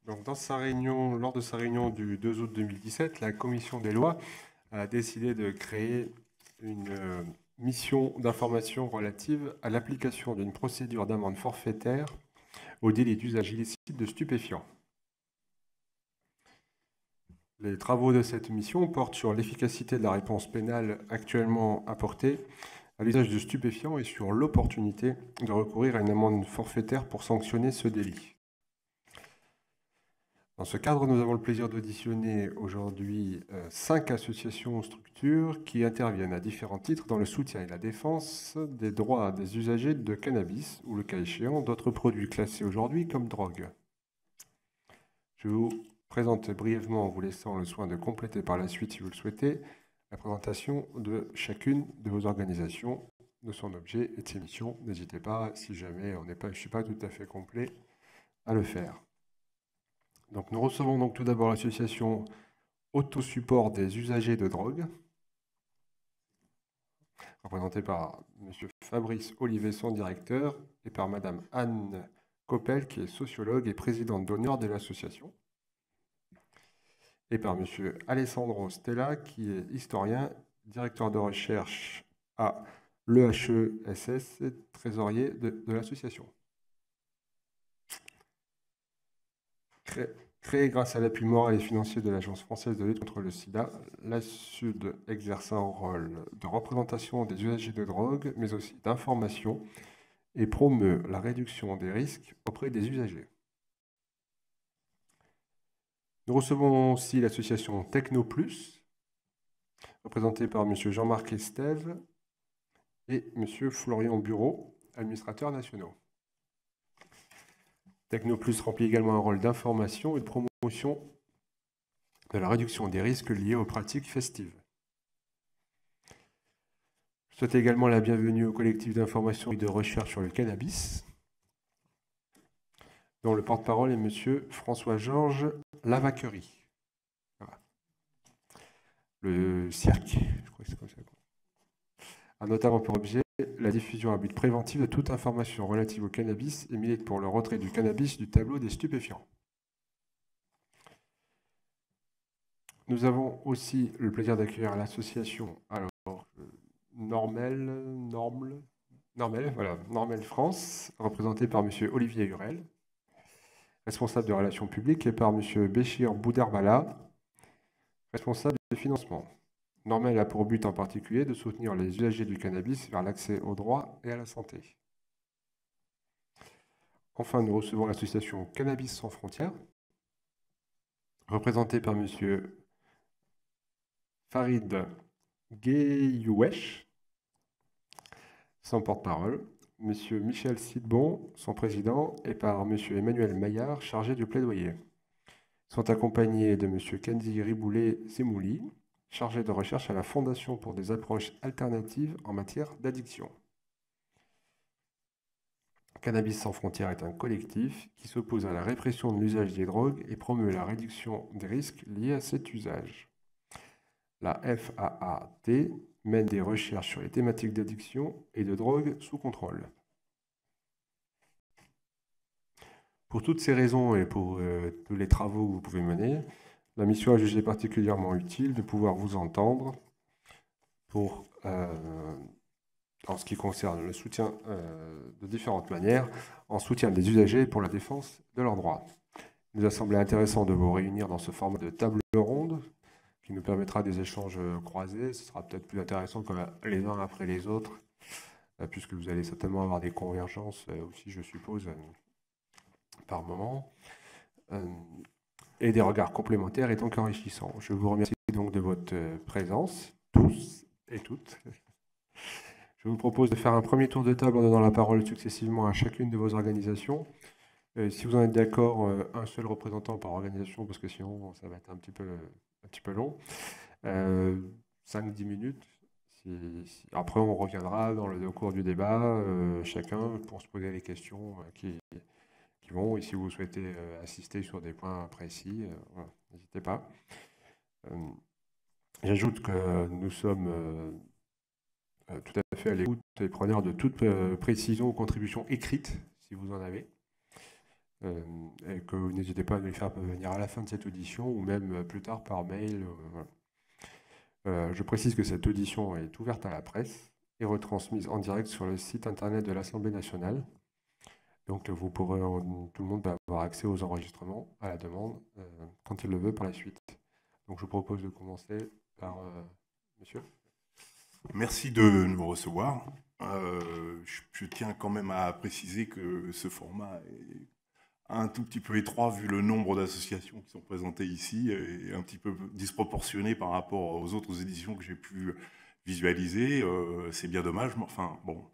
Donc, lors de sa réunion du 2 août 2017, la commission des lois a décidé de créer une mission d'information relative à l'application d'une procédure d'amende forfaitaire au délit d'usage illicite de stupéfiants. Les travaux de cette mission portent sur l'efficacité de la réponse pénale actuellement apportée à l'usage de stupéfiants et sur l'opportunité de recourir à une amende forfaitaire pour sanctionner ce délit. Dans ce cadre, nous avons le plaisir d'auditionner aujourd'hui 5 associations ou structures qui interviennent à différents titres dans le soutien et la défense des droits des usagers de cannabis ou, le cas échéant, d'autres produits classés aujourd'hui comme drogue. Je vous présente brièvement, en vous laissant le soin de compléter par la suite, si vous le souhaitez, la présentation de chacune de vos organisations, de son objet et de ses missions. N'hésitez pas, si jamais je ne suis pas tout à fait complet, à le faire. Donc, nous recevons donc tout d'abord l'association Autosupport des usagers de drogue, représentée par M. Fabrice Olivet, son directeur, et par Mme Anne Coppel, qui est sociologue et présidente d'honneur de l'association, et par M. Alessandro Stella, qui est historien, directeur de recherche à l'EHESS et trésorier de l'association. Créée grâce à l'appui moral et financier de l'Agence française de lutte contre le sida, l'ASUD exerce un rôle de représentation des usagers de drogue, mais aussi d'information, et promeut la réduction des risques auprès des usagers. Nous recevons aussi l'association TechnoPlus, représentée par M. Jean-Marc Estève et M. Florian Bureau, administrateurs nationaux. TechnoPlus remplit également un rôle d'information et de promotion de la réduction des risques liés aux pratiques festives. Je souhaite également la bienvenue au collectif d'information et de recherche sur le cannabis, dont le porte-parole est M. François-Georges Lavaquerie. Voilà. Le cirque, je crois que c'est comme ça, a notamment pour objet la diffusion à but préventif de toute information relative au cannabis et milite pour le retrait du cannabis du tableau des stupéfiants. Nous avons aussi le plaisir d'accueillir l'association Normel France, représentée par M. Olivier Hurel, responsable de relations publiques, et par M. Béchir Boudarbala, responsable de financement. Normel a pour but en particulier de soutenir les usagers du cannabis vers l'accès aux droits et à la santé. Enfin, nous recevons l'association Cannabis sans frontières, représentée par M. Farid Gueyouesh, son porte-parole, M. Michel Sidbon, son président, et par M. Emmanuel Maillard, chargé du plaidoyer. Ils sont accompagnés de M. Kenzi Riboulet-Semouli, chargé de recherche à la Fondation pour des approches alternatives en matière d'addiction. Cannabis sans frontières est un collectif qui s'oppose à la répression de l'usage des drogues et promeut la réduction des risques liés à cet usage. La FAAT mène des recherches sur les thématiques d'addiction et de drogue sous contrôle. Pour toutes ces raisons et pour tous les travaux que vous pouvez mener, la mission a jugé particulièrement utile de pouvoir vous entendre pour, en ce qui concerne le soutien de différentes manières, en soutien des usagers pour la défense de leurs droits. Il nous a semblé intéressant de vous réunir dans ce format de table ronde qui nous permettra des échanges croisés. Ce sera peut-être plus intéressant que les uns après les autres, puisque vous allez certainement avoir des convergences aussi, je suppose, par moment, et des regards complémentaires et donc enrichissants. Je vous remercie donc de votre présence, tous et toutes. Je vous propose de faire un premier tour de table en donnant la parole successivement à chacune de vos organisations. Si vous en êtes d'accord, un seul représentant par organisation, parce que sinon ça va être un petit peu long. 5-10 minutes. Après, on reviendra au cours du débat, chacun pour se poser les questions qui vont. Et si vous souhaitez assister sur des points précis, voilà, n'hésitez pas. J'ajoute que nous sommes tout à fait à l'écoute et preneurs de toute précision ou contribution écrite, si vous en avez. et que n'hésitez pas à nous les faire parvenir à la fin de cette audition ou même plus tard par mail. Voilà. Je précise que cette audition est ouverte à la presse et retransmise en direct sur le site internet de l'Assemblée nationale. Donc vous pourrez, tout le monde va avoir accès aux enregistrements à la demande quand il le veut par la suite. Donc je vous propose de commencer par monsieur. Merci de nous recevoir. Je tiens quand même à préciser que ce format est un tout petit peu étroit vu le nombre d'associations qui sont présentées ici et un petit peu disproportionné par rapport aux autres éditions que j'ai pu visualiser. C'est bien dommage, mais enfin bon,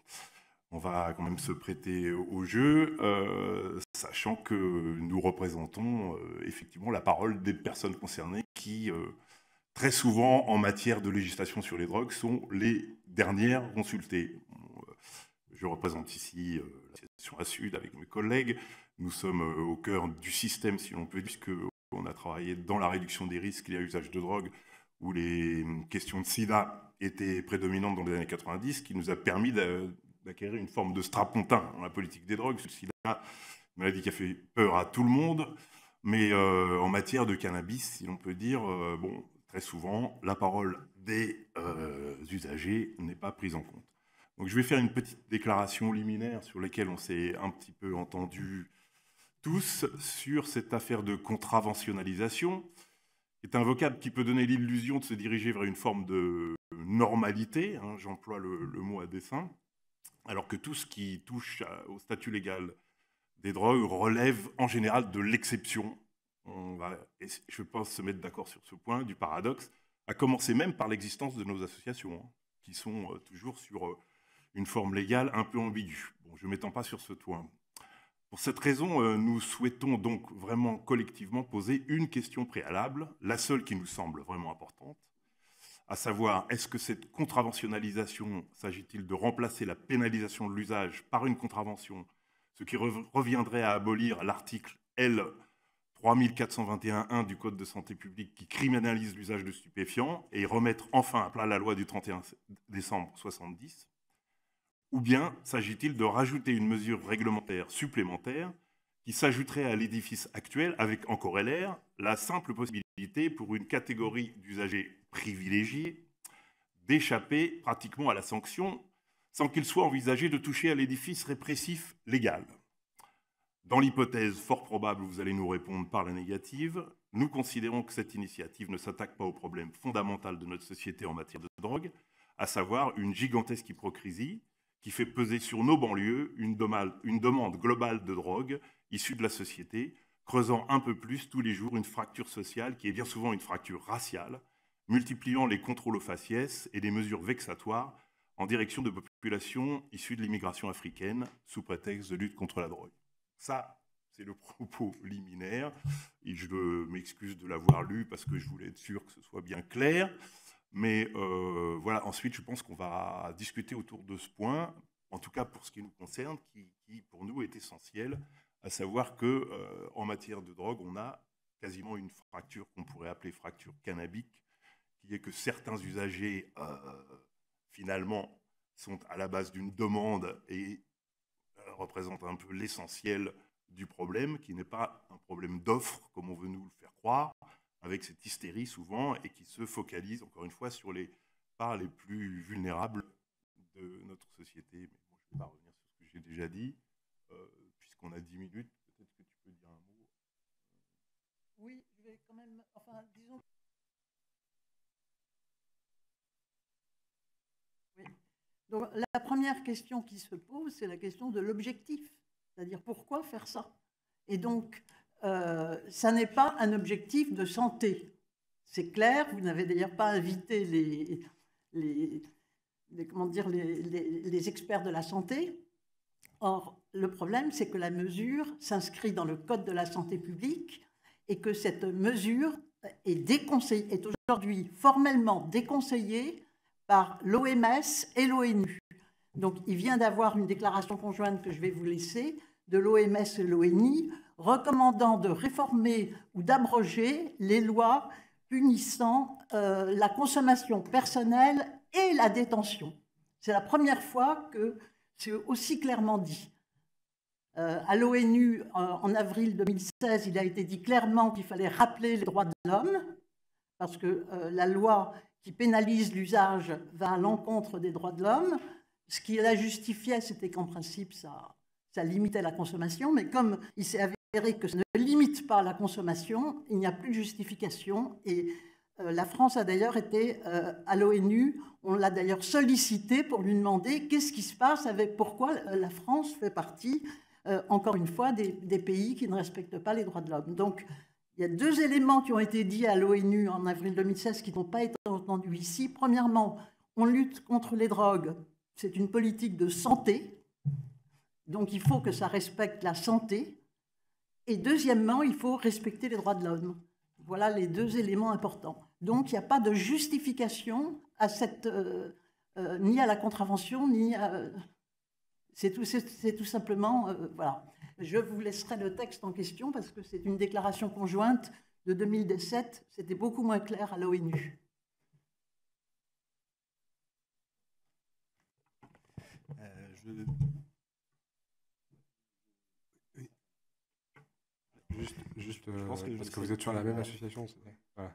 on va quand même se prêter au jeu, sachant que nous représentons effectivement la parole des personnes concernées qui, très souvent en matière de législation sur les drogues, sont les dernières consultées. Je représente ici l'association ASUD avec mes collègues. Nous sommes au cœur du système, si l'on peut dire, puisqu'on a travaillé dans la réduction des risques liés à l'usage de drogue, où les questions de sida étaient prédominantes dans les années 90, qui nous a permis d'acquérir une forme de strapontin dans la politique des drogues. Le sida, une maladie qui a fait peur à tout le monde, mais en matière de cannabis, si l'on peut dire, bon, très souvent, la parole des usagers n'est pas prise en compte. Donc je vais faire une petite déclaration liminaire sur laquelle on s'est un petit peu entendu tous sur cette affaire de contraventionnalisation, qui est un vocable qui peut donner l'illusion de se diriger vers une forme de normalité, hein, j'emploie le mot à dessein, alors que tout ce qui touche au statut légal des drogues relève en général de l'exception. On va, je pense, se mettre d'accord sur ce point, du paradoxe, à commencer même par l'existence de nos associations, hein, qui sont toujours sur une forme légale un peu ambiguë. Bon, je ne m'étends pas sur ce point. Pour cette raison, nous souhaitons donc vraiment collectivement poser une question préalable, la seule qui nous semble vraiment importante, à savoir, est-ce que cette contraventionnalisation, s'agit-il de remplacer la pénalisation de l'usage par une contravention, ce qui reviendrait à abolir l'article L. 3421.1 du Code de santé publique qui criminalise l'usage de stupéfiants et remettre enfin à plat la loi du 31 décembre 1970 ? Ou bien s'agit-il de rajouter une mesure réglementaire supplémentaire qui s'ajouterait à l'édifice actuel avec en corollaire la simple possibilité pour une catégorie d'usagers privilégiés d'échapper pratiquement à la sanction sans qu'il soit envisagé de toucher à l'édifice répressif légal. Dans l'hypothèse fort probable où vous allez nous répondre par la négative, nous considérons que cette initiative ne s'attaque pas au problème fondamental de notre société en matière de drogue, à savoir une gigantesque hypocrisie qui fait peser sur nos banlieues une demande globale de drogue issue de la société, creusant un peu plus tous les jours une fracture sociale qui est bien souvent une fracture raciale, multipliant les contrôles aux faciès et les mesures vexatoires en direction de populations issues de l'immigration africaine sous prétexte de lutte contre la drogue. Ça, c'est le propos liminaire, et je m'excuse de l'avoir lu parce que je voulais être sûr que ce soit bien clair. Mais voilà, ensuite, je pense qu'on va discuter autour de ce point, en tout cas pour ce qui nous concerne, qui pour nous est essentiel, à savoir qu'en matière de drogue, on a quasiment une fracture qu'on pourrait appeler fracture cannabique, qui est que certains usagers, finalement, sont à la base d'une demande et représentent un peu l'essentiel du problème, qui n'est pas un problème d'offre, comme on veut nous le faire croire, avec cette hystérie souvent, et qui se focalise, encore une fois, sur les parts les plus vulnérables de notre société. Mais bon, je ne vais pas revenir sur ce que j'ai déjà dit. Puisqu'on a 10 minutes, peut-être que tu peux dire un mot. Oui, je vais quand même... Enfin, disons... Oui. Donc, la première question qui se pose, c'est la question de l'objectif. C'est-à-dire, pourquoi faire ça? Et donc... ça n'est pas un objectif de santé. C'est clair, vous n'avez d'ailleurs pas invité les experts de la santé. Or, le problème, c'est que la mesure s'inscrit dans le Code de la santé publique et que cette mesure est aujourd'hui formellement déconseillée par l'OMS et l'ONU. Donc, il vient d'avoir une déclaration conjointe que je vais vous laisser de l'OMS et l'ONU recommandant de réformer ou d'abroger les lois punissant la consommation personnelle et la détention. C'est la première fois que c'est aussi clairement dit. À l'ONU, en avril 2016, il a été dit clairement qu'il fallait rappeler les droits de l'homme, parce que la loi qui pénalise l'usage va à l'encontre des droits de l'homme. Ce qui la justifiait, c'était qu'en principe, ça limitait la consommation, mais comme il s'est avéré que ça ne limite pas la consommation, il n'y a plus de justification. Et la France a d'ailleurs été à l'ONU, on l'a d'ailleurs sollicité pour lui demander qu'est-ce qui se passe avec pourquoi la France fait partie, encore une fois, des pays qui ne respectent pas les droits de l'homme. Donc, il y a deux éléments qui ont été dits à l'ONU en avril 2016 qui n'ont pas été entendus ici. Premièrement, on lutte contre les drogues. C'est une politique de santé, donc il faut que ça respecte la santé. Et deuxièmement, il faut respecter les droits de l'homme. Voilà les deux éléments importants. Donc il n'y a pas de justification à ni à la contravention, ni à... C'est tout simplement... voilà. Je vous laisserai le texte en question parce que c'est une déclaration conjointe de 2017. C'était beaucoup moins clair à l'ONU. Juste parce que vous êtes sur la même association, voilà.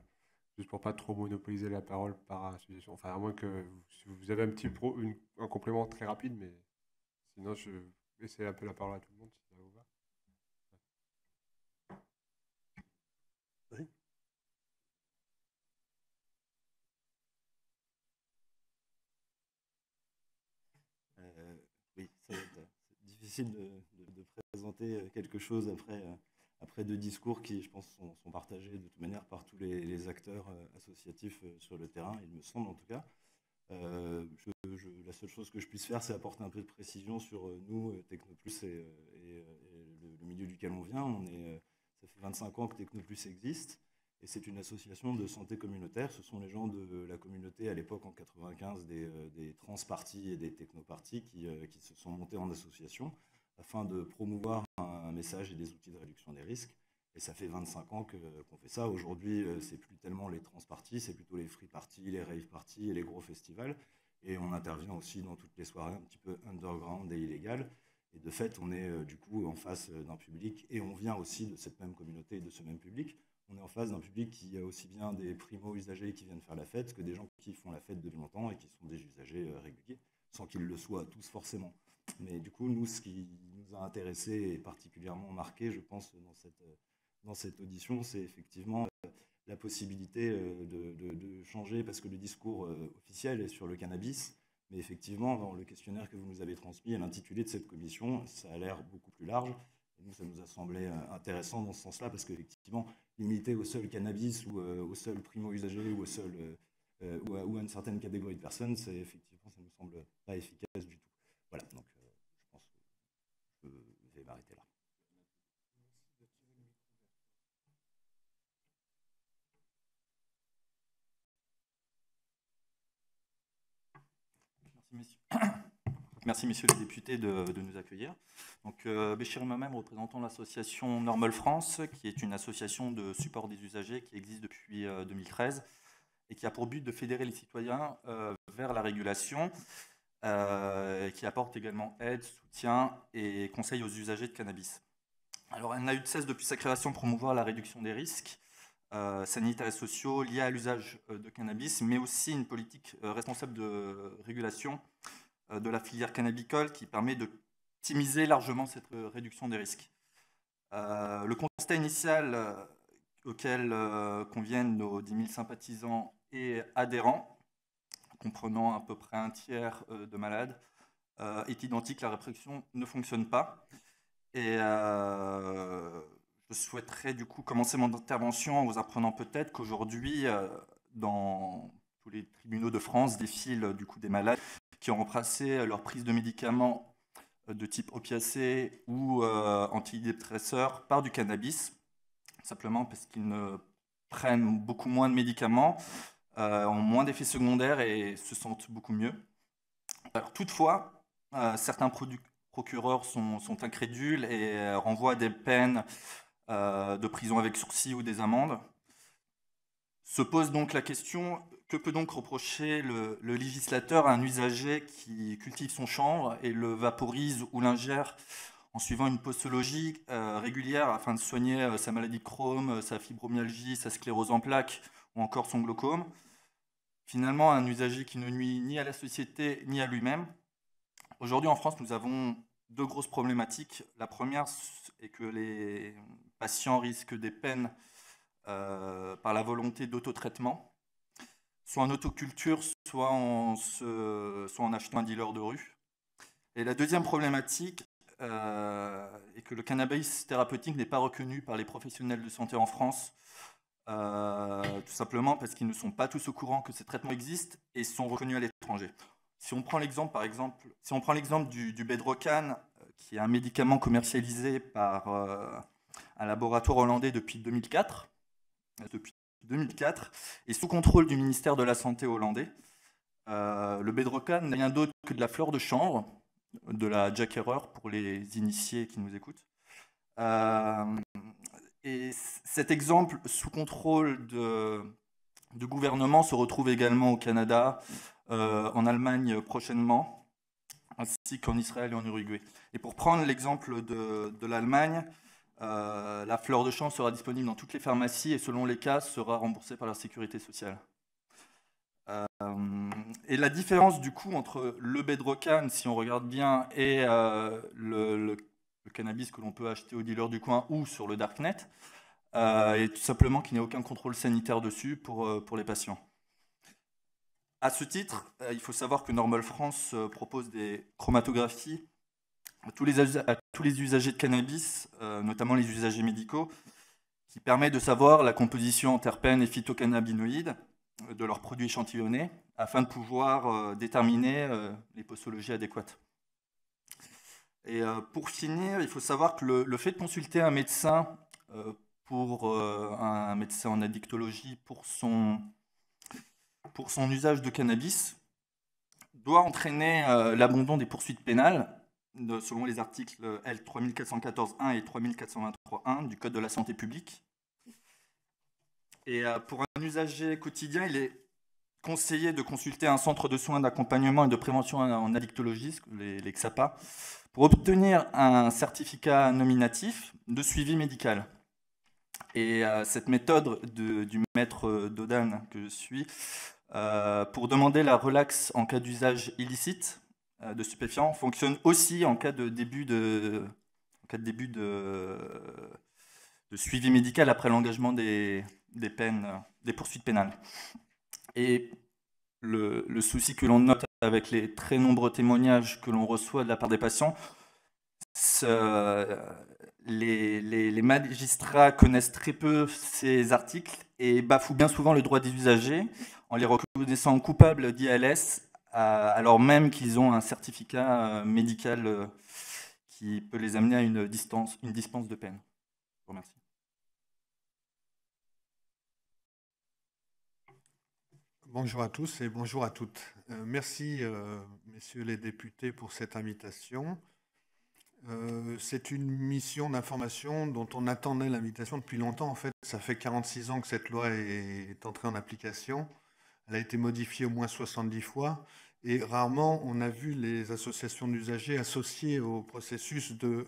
Juste pour pas trop monopoliser la parole par association. Enfin, à moins que vous avez un complément très rapide, mais sinon je vais laisser un peu la parole à tout le monde si ça vous va. Oui. Oui, ça va être difficile de présenter quelque chose après deux discours qui, je pense, sont partagés de toute manière par tous les acteurs associatifs sur le terrain, il me semble en tout cas. La seule chose que je puisse faire, c'est apporter un peu de précision sur nous, Technoplus, et le milieu duquel on vient. Ça fait 25 ans que Technoplus existe, et c'est une association de santé communautaire. Ce sont les gens de la communauté, à l'époque, en 95, des transpartis et des technopartis qui se sont montés en association afin de promouvoir un message et des outils de réduction des risques. Et ça fait 25 ans qu'on fait ça. Aujourd'hui, c'est plus tellement les transparties, c'est plutôt les free parties, les rave parties et les gros festivals. Et on intervient aussi dans toutes les soirées un petit peu underground et illégales. Et de fait, on est du coup en face d'un public, et on vient aussi de cette même communauté et de ce même public. On est en face d'un public qui a aussi bien des primo-usagers qui viennent faire la fête que des gens qui font la fête depuis longtemps et qui sont des usagers réguliers, sans qu'ils le soient tous forcément. Mais du coup, nous, ce qui nous a intéressés et particulièrement marqué, je pense, dans cette audition, c'est effectivement la possibilité de changer, parce que le discours officiel est sur le cannabis, mais effectivement, dans le questionnaire que vous nous avez transmis, à l'intitulé de cette commission, ça a l'air beaucoup plus large. Et nous, ça nous a semblé intéressant dans ce sens-là, parce qu'effectivement, limiter au seul cannabis ou au seul primo-usager ou ou à une certaine catégorie de personnes, effectivement, ça ne nous semble pas efficace du tout. Voilà, donc je pense que je vais m'arrêter là. Merci, messieurs les députés, de nous accueillir. Donc, Béchir et moi-même représentons l'association Normal France, qui est une association de support des usagers qui existe depuis 2013 et qui a pour but de fédérer les citoyens vers la régulation, qui apporte également aide, soutien et conseil aux usagers de cannabis. Alors, elle n'a eu de cesse depuis sa création de promouvoir la réduction des risques sanitaires et sociaux liés à l'usage de cannabis, mais aussi une politique responsable de régulation de la filière cannabicole qui permet d'optimiser largement cette réduction des risques. Le constat initial auquel conviennent nos 10 000 sympathisants et adhérents, comprenant à peu près un tiers de malades, est identique, la répression ne fonctionne pas. Et je souhaiterais du coup commencer mon intervention en vous apprenant peut-être qu'aujourd'hui, dans tous les tribunaux de France, défilent du coup des malades qui ont remplacé leur prise de médicaments de type opiacé ou antidépresseurs par du cannabis, simplement parce qu'ils ne prennent beaucoup moins de médicaments, ont moins d'effets secondaires et se sentent beaucoup mieux. Alors, toutefois, certains procureurs sont incrédules et renvoient des peines de prison avec sursis ou des amendes. Se pose donc la question, que peut donc reprocher le législateur à un usager qui cultive son chanvre et le vaporise ou l'ingère en suivant une posologie régulière afin de soigner sa maladie de Crohn, sa fibromyalgie, sa sclérose en plaques ou encore son glaucome. Finalement, un usager qui ne nuit ni à la société ni à lui-même. Aujourd'hui, en France, nous avons deux grosses problématiques. La première est que les patients risquent des peines par la volonté d'autotraitement, soit en autoculture, soit en achetant un dealer de rue. Et la deuxième problématique est que le cannabis thérapeutique n'est pas reconnu par les professionnels de santé en France, tout simplement parce qu'ils ne sont pas tous au courant que ces traitements existent et sont reconnus à l'étranger. Si on prend l'exemple, par exemple, du Bedrocan, qui est un médicament commercialisé par un laboratoire hollandais depuis 2004, et sous contrôle du ministère de la Santé hollandais, le Bedrocan n'est rien d'autre que de la fleur de chanvre, de la Jack Herer pour les initiés qui nous écoutent. Et cet exemple sous contrôle de gouvernement se retrouve également au Canada, en Allemagne prochainement, ainsi qu'en Israël et en Uruguay. Et pour prendre l'exemple de l'Allemagne, la fleur de chanvre sera disponible dans toutes les pharmacies et selon les cas sera remboursée par la sécurité sociale. Et la différence du coup entre le Bedrocan, si on regarde bien, et le cannabis que l'on peut acheter au dealer du coin ou sur le darknet, est tout simplement qu'il n'y a aucun contrôle sanitaire dessus pour les patients. À ce titre, il faut savoir que Normal France propose des chromatographies à tous les usagers de cannabis, notamment les usagers médicaux, qui permet de savoir la composition en terpènes et phytocannabinoïdes de leurs produits échantillonnés, afin de pouvoir déterminer les posologies adéquates. Et pour finir, il faut savoir que le fait de consulter un médecin un médecin en addictologie pour son usage de cannabis doit entraîner l'abandon des poursuites pénales selon les articles L 3414-1 et 3423-1 du Code de la santé publique. Et pour un usager quotidien, il est conseillé de consulter un centre de soins d'accompagnement et de prévention en addictologie, les XAPA, pour obtenir un certificat nominatif de suivi médical. Et cette méthode du maître Dodan que je suis, pour demander la relaxe en cas d'usage illicite de stupéfiants, fonctionne aussi en cas de début de suivi médical après l'engagement des poursuites pénales. Et le souci que l'on note avec les très nombreux témoignages que l'on reçoit de la part des patients, les magistrats connaissent très peu ces articles et bafouent bien souvent le droit des usagers en les reconnaissant coupables d'ILS, alors même qu'ils ont un certificat médical qui peut les amener à une dispense de peine. Je vous remercie. Bonjour à tous et bonjour à toutes. Merci, messieurs les députés, pour cette invitation. C'est une mission d'information dont on attendait l'invitation depuis longtemps. En fait, ça fait 46 ans que cette loi est entrée en application. Elle a été modifiée au moins 70 fois et rarement on a vu les associations d'usagers associées au processus de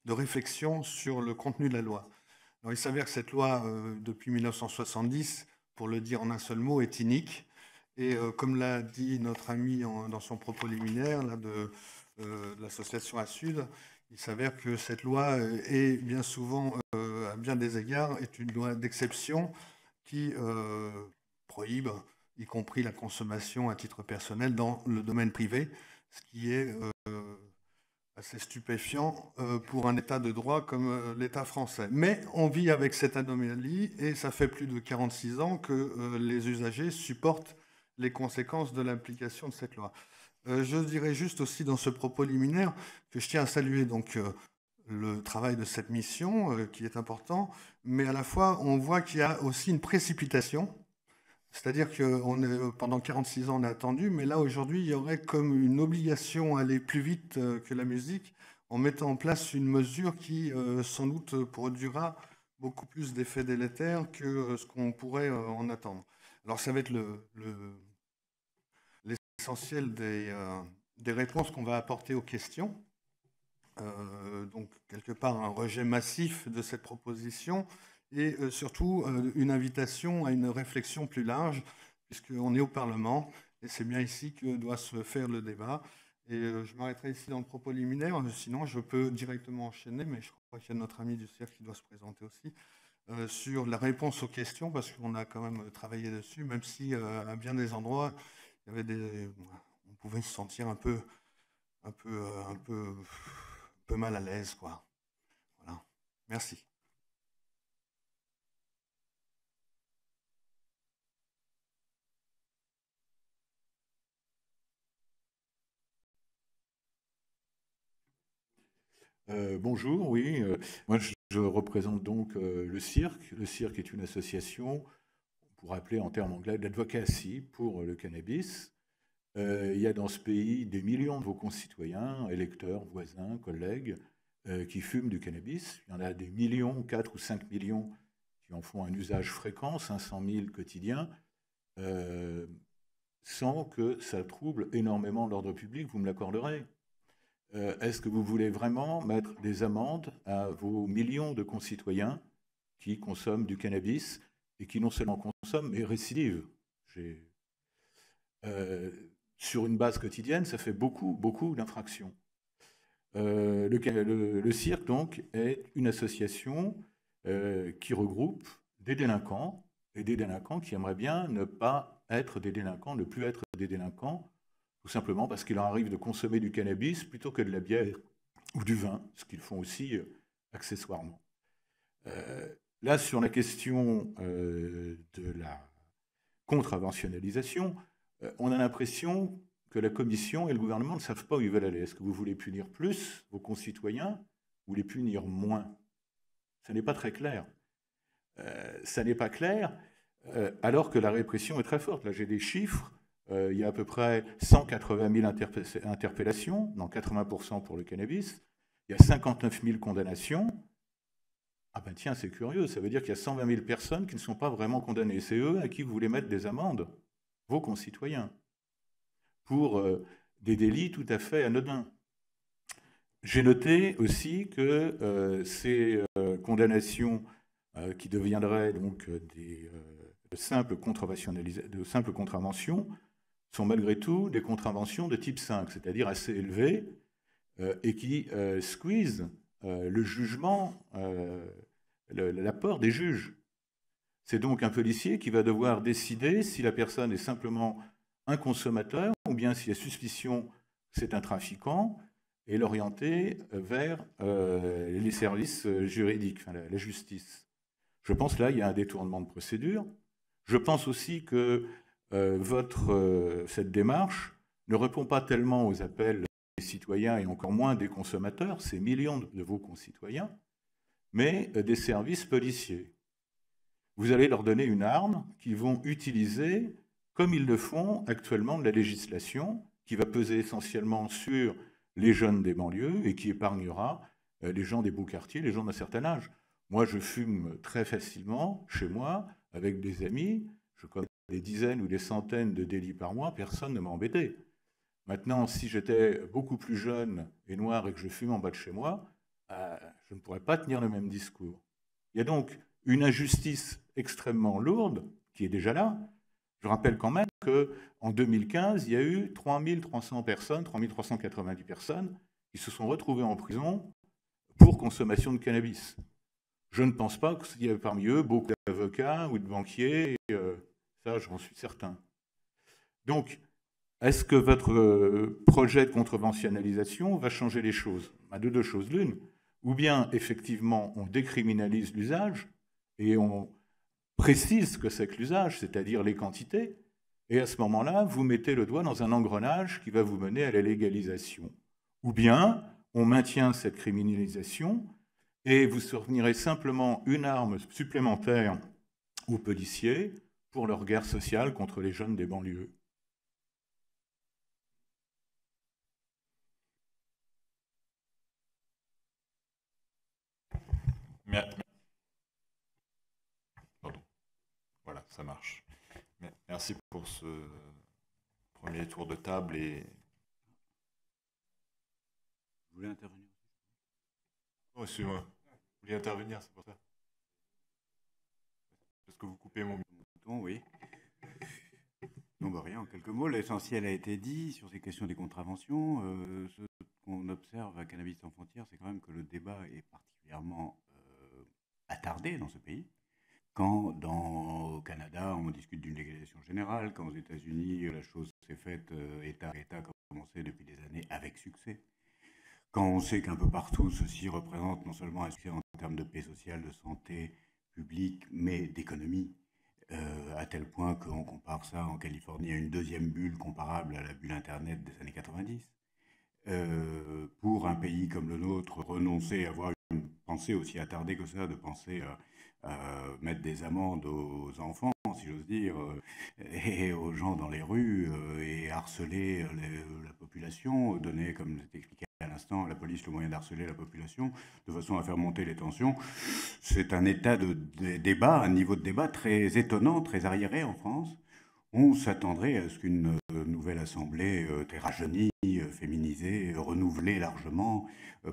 réflexion sur le contenu de la loi. Alors, il s'avère que cette loi, depuis 1970, pour le dire en un seul mot, est inique. Et comme l'a dit notre ami dans son propos liminaire là, de l'association ASUD, il s'avère que cette loi est bien souvent, à bien des égards, est une loi d'exception qui prohibe, y compris la consommation à titre personnel dans le domaine privé, ce qui est assez stupéfiant pour un État de droit comme l'État français. Mais on vit avec cette anomalie et ça fait plus de 46 ans que les usagers supportent les conséquences de l'application de cette loi. Je dirais juste aussi dans ce propos liminaire que je tiens à saluer donc le travail de cette mission qui est important, mais à la fois on voit qu'il y a aussi une précipitation, c'est-à-dire que pendant 46 ans on a attendu, mais là aujourd'hui il y aurait comme une obligation à aller plus vite que la musique en mettant en place une mesure qui sans doute produira beaucoup plus d'effets délétères que ce qu'on pourrait en attendre. Alors ça va être l'essentiel des réponses qu'on va apporter aux questions. Donc, quelque part, un rejet massif de cette proposition et surtout une invitation à une réflexion plus large, puisqu'on est au Parlement et c'est bien ici que doit se faire le débat. Et je m'arrêterai ici dans le propos liminaire, sinon je peux directement enchaîner, mais je crois qu'il y a notre ami du cirque qui doit se présenter aussi, sur la réponse aux questions, parce qu'on a quand même travaillé dessus, même si à bien des endroits, il y avait on pouvait se sentir un peu mal à l'aise, quoi. Voilà. Merci. Bonjour, oui. Moi, je représente donc le cirque. Le cirque est une association, on pourrait appeler en termes anglais, d'advocacy pour le cannabis. Il y a dans ce pays des millions de vos concitoyens, électeurs, voisins, collègues, qui fument du cannabis. Il y en a des millions, 4 ou 5 millions, qui en font un usage fréquent, 500 000 quotidiens, sans que ça trouble énormément l'ordre public, vous me l'accorderez. Est-ce que vous voulez vraiment mettre des amendes à vos millions de concitoyens qui consomment du cannabis et qui non seulement consomment, mais récidivent? Sur une base quotidienne, ça fait beaucoup, beaucoup d'infractions. Le cirque, donc, est une association qui regroupe des délinquants et des délinquants qui aimeraient bien ne pas être des délinquants, ne plus être des délinquants, tout simplement parce qu'il leur arrive de consommer du cannabis plutôt que de la bière ou du vin, ce qu'ils font aussi accessoirement. Là, sur la question de la contraventionnalisation, on a l'impression que la Commission et le gouvernement ne savent pas où ils veulent aller. Est-ce que vous voulez punir plus vos concitoyens ou les punir moins? Ça n'est pas très clair. Ça n'est pas clair, alors que la répression est très forte. Là, j'ai des chiffres. Il y a à peu près 180 000 interpellations, dans 80% pour le cannabis. Il y a 59 000 condamnations. Ah ben tiens, c'est curieux, ça veut dire qu'il y a 120 000 personnes qui ne sont pas vraiment condamnées. C'est eux à qui vous voulez mettre des amendes, vos concitoyens, pour des délits tout à fait anodins. J'ai noté aussi que ces condamnations qui deviendraient donc de simples contraventions sont malgré tout des contraventions de type 5, c'est-à-dire assez élevées, et qui squeezent le jugement, l'apport des juges. C'est donc un policier qui va devoir décider si la personne est simplement un consommateur ou bien s'il y a suspicion que c'est un trafiquant et l'orienter vers les services juridiques, enfin, la justice. Je pense là, il y a un détournement de procédure. Je pense aussi que cette démarche ne répond pas tellement aux appels des citoyens et encore moins des consommateurs, ces millions de vos concitoyens, mais des services policiers. Vous allez leur donner une arme qu'ils vont utiliser comme ils le font actuellement de la législation, qui va peser essentiellement sur les jeunes des banlieues et qui épargnera les gens des beaux quartiers, les gens d'un certain âge. Moi, je fume très facilement chez moi, avec des amis, je connais des dizaines ou des centaines de délits par mois, personne ne m'a embêté. Maintenant, si j'étais beaucoup plus jeune et noir et que je fume en bas de chez moi, je ne pourrais pas tenir le même discours. Il y a donc une injustice extrêmement lourde qui est déjà là. Je rappelle quand même qu'en 2015, il y a eu 3300 personnes, 3390 personnes qui se sont retrouvées en prison pour consommation de cannabis. Je ne pense pas qu'il y ait parmi eux beaucoup d'avocats ou de banquiers, ça j'en suis certain. Donc, est-ce que votre projet de contraventionnalisation va changer les choses? De deux choses l'une. Ou bien, effectivement, on décriminalise l'usage et on précise ce que c'est que l'usage, c'est-à-dire les quantités, et à ce moment-là, vous mettez le doigt dans un engrenage qui va vous mener à la légalisation. Ou bien, on maintient cette criminalisation et vous fournirez simplement une arme supplémentaire aux policiers pour leur guerre sociale contre les jeunes des banlieues. Pardon. Voilà, ça marche. Merci pour ce premier tour de table. Et je voulais intervenir. Oh, excusez-moi. Vous vouliez intervenir, c'est pour ça. Est-ce que vous coupez mon bouton? Oui. Non, bah rien, en quelques mots, l'essentiel a été dit sur ces questions des contraventions. Ce qu'on observe à Cannabis sans frontières, c'est quand même que le débat est particulièrement attardé dans ce pays. Quand au Canada, on discute d'une légalisation générale, quand aux États-Unis, la chose s'est faite État à État, comme commencé depuis des années, avec succès. Quand on sait qu'un peu partout, ceci représente non seulement un succès en termes de paix sociale, de santé publique, mais d'économie, à tel point qu'on compare ça en Californie à une deuxième bulle comparable à la bulle Internet des années 90. Pour un pays comme le nôtre, renoncer à avoir une pensée aussi attardée que ça, de penser à mettre des amendes aux enfants, si j'ose dire, et aux gens dans les rues, et harceler la population, donner, comme je t'expliquais à l'instant, à la police le moyen d'harceler la population, de façon à faire monter les tensions. C'est un état de débat, un niveau de débat très étonnant, très arriéré en France. On s'attendrait à ce qu'une nouvelle assemblée très rajeunie, féminisée, renouvelée largement,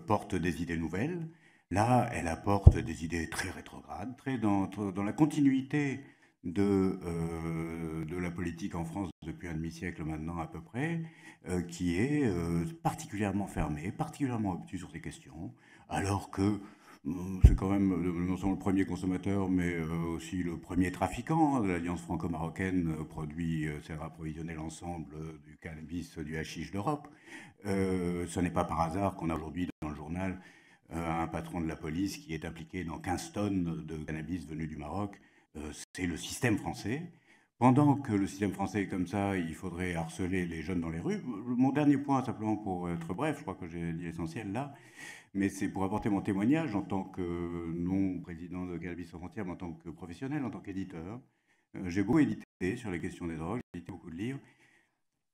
porte des idées nouvelles. Là, elle apporte des idées très rétrogrades, très dans la continuité de la politique en France depuis un demi-siècle maintenant à peu près, qui est particulièrement fermée, particulièrement obtuse sur ces questions, alors que c'est quand même non seulement le premier consommateur, mais aussi le premier trafiquant. L'Alliance franco-marocaine sert à approvisionner l'ensemble du cannabis, du hashish d'Europe. Ce n'est pas par hasard qu'on a aujourd'hui dans le journal un patron de la police qui est impliqué dans 15 tonnes de cannabis venu du Maroc. C'est le système français. Pendant que le système français est comme ça, il faudrait harceler les jeunes dans les rues. Mon dernier point, simplement pour être bref, je crois que j'ai dit l'essentiel là, mais c'est pour apporter mon témoignage en tant que non-président de Cannabis sans frontières, mais en tant que professionnel, en tant qu'éditeur. J'ai beau éditer sur les questions des drogues, j'ai édité beaucoup de livres,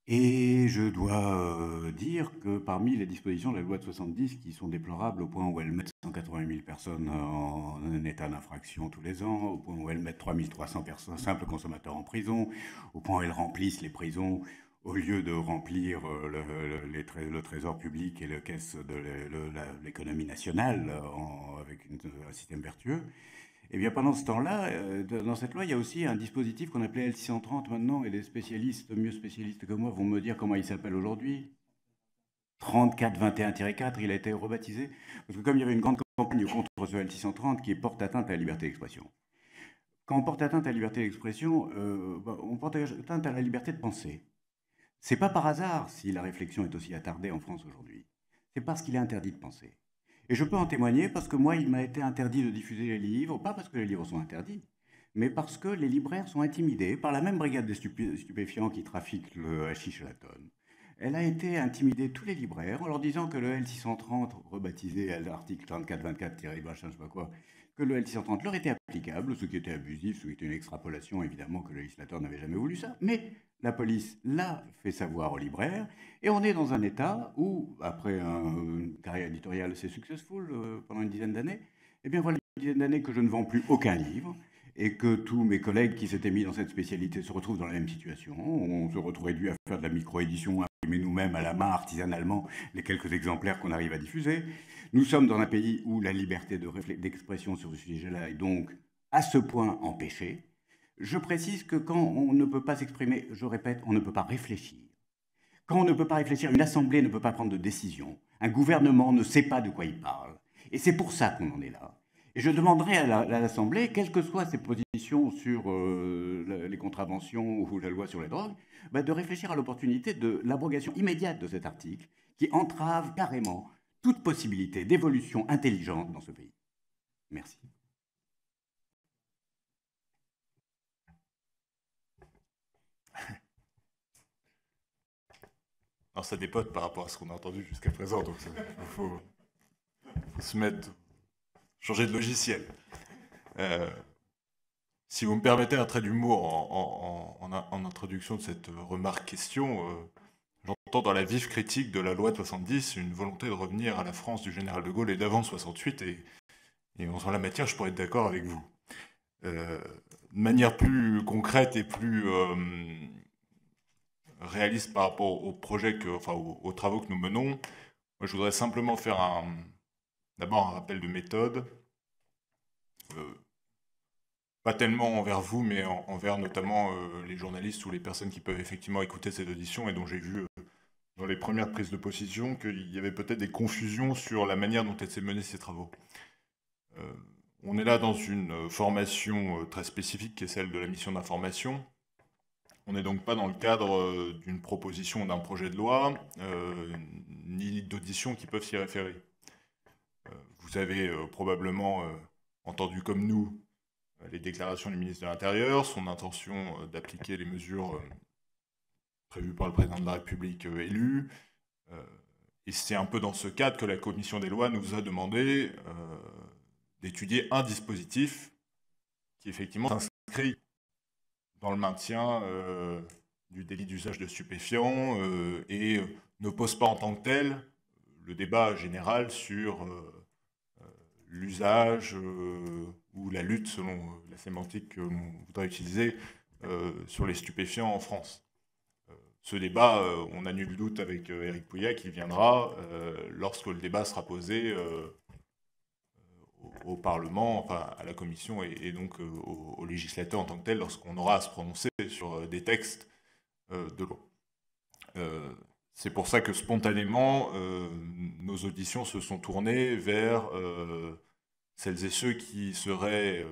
et je dois dire que parmi les dispositions de la loi de 70 qui sont déplorables au point où elles mettent 180 000 personnes en état d'infraction tous les ans, au point où elles mettent 3300 personnes, simples consommateurs en prison, au point où elles remplissent les prisons au lieu de remplir le trésor public et la caisse de l'économie nationale avec un système vertueux. Et bien pendant ce temps-là, dans cette loi, il y a aussi un dispositif qu'on appelait L630 maintenant, et les spécialistes, mieux spécialistes que moi, vont me dire comment il s'appelle aujourd'hui. 3421-4, il a été rebaptisé, parce que comme il y avait une grande campagne contre ce L630 qui porte atteinte à la liberté d'expression. Quand on porte atteinte à la liberté d'expression, on porte atteinte à la liberté de penser. C'est pas par hasard si la réflexion est aussi attardée en France aujourd'hui. C'est parce qu'il est interdit de penser. Et je peux en témoigner parce que moi, il m'a été interdit de diffuser les livres, pas parce que les livres sont interdits, mais parce que les libraires sont intimidés par la même brigade des stupéfiants qui trafiquent le hashish à la tonne. Elle a été intimidée, tous les libraires, en leur disant que le L630, rebaptisé à l'article 3424-20, je ne sais pas quoi, que le L630 leur était applicable, ce qui était abusif, ce qui était une extrapolation, évidemment, que le législateur n'avait jamais voulu ça, mais la police l'a fait savoir aux libraires, et on est dans un état où, après une carrière éditoriale assez successful pendant une dizaine d'années, eh bien voilà une dizaine d'années que je ne vends plus aucun livre, et que tous mes collègues qui s'étaient mis dans cette spécialité se retrouvent dans la même situation. On se retrouve réduit à faire de la micro-édition, à imprimer nous-mêmes à la main, artisanalement, les quelques exemplaires qu'on arrive à diffuser. Nous sommes dans un pays où la liberté d'expression sur ce sujet-là est donc à ce point empêchée. Je précise que quand on ne peut pas s'exprimer, je répète, on ne peut pas réfléchir. Quand on ne peut pas réfléchir, une assemblée ne peut pas prendre de décision. Un gouvernement ne sait pas de quoi il parle. Et c'est pour ça qu'on en est là. Et je demanderai à l'Assemblée, quelles que soient ses positions sur les contraventions ou la loi sur les drogues, de réfléchir à l'opportunité de l'abrogation immédiate de cet article qui entrave carrément toute possibilité d'évolution intelligente dans ce pays. Merci. Alors ça dépote par rapport à ce qu'on a entendu jusqu'à présent, donc il faut se mettre, changer de logiciel. Si vous me permettez un trait d'humour en introduction de cette remarque-question, j'entends dans la vive critique de la loi de 70 une volonté de revenir à la France du général de Gaulle et d'avant 68, et en la matière, je pourrais être d'accord avec vous. De manière plus concrète et plus réaliste par rapport au projet, aux travaux que nous menons, moi, je voudrais simplement faire D'abord, un rappel de méthode, pas tellement envers vous, mais envers notamment les journalistes ou les personnes qui peuvent effectivement écouter cette audition et dont j'ai vu dans les premières prises de position qu'il y avait peut-être des confusions sur la manière dont étaient menés ces travaux. On est là dans une formation très spécifique qui est celle de la mission d'information. On n'est donc pas dans le cadre d'une proposition d'un projet de loi, ni d'auditions qui peuvent s'y référer. Vous avez probablement entendu comme nous les déclarations du ministre de l'Intérieur, son intention d'appliquer les mesures prévues par le président de la République élu. Et c'est un peu dans ce cadre que la commission des lois nous a demandé d'étudier un dispositif qui effectivement s'inscrit dans le maintien du délit d'usage de stupéfiants et ne pose pas en tant que tel le débat général sur l'usage ou la lutte, selon la sémantique que l'on voudrait utiliser, sur les stupéfiants en France. Ce débat, on a nul doute avec Éric Pouillat qui viendra lorsque le débat sera posé au Parlement, enfin à la Commission et donc au législateur en tant que tel, lorsqu'on aura à se prononcer sur des textes de loi. C'est pour ça que spontanément, nos auditions se sont tournées vers celles et ceux qui seraient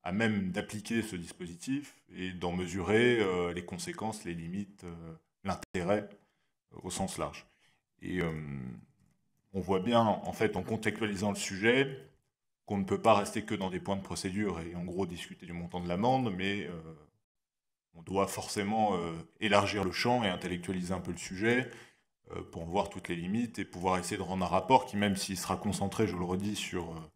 à même d'appliquer ce dispositif et d'en mesurer les conséquences, les limites, l'intérêt au sens large. Et on voit bien, en fait, en contextualisant le sujet, qu'on ne peut pas rester que dans des points de procédure et en gros discuter du montant de l'amende, mais on doit forcément élargir le champ et intellectualiser un peu le sujet pour en voir toutes les limites et pouvoir essayer de rendre un rapport qui, même s'il sera concentré, je le redis, sur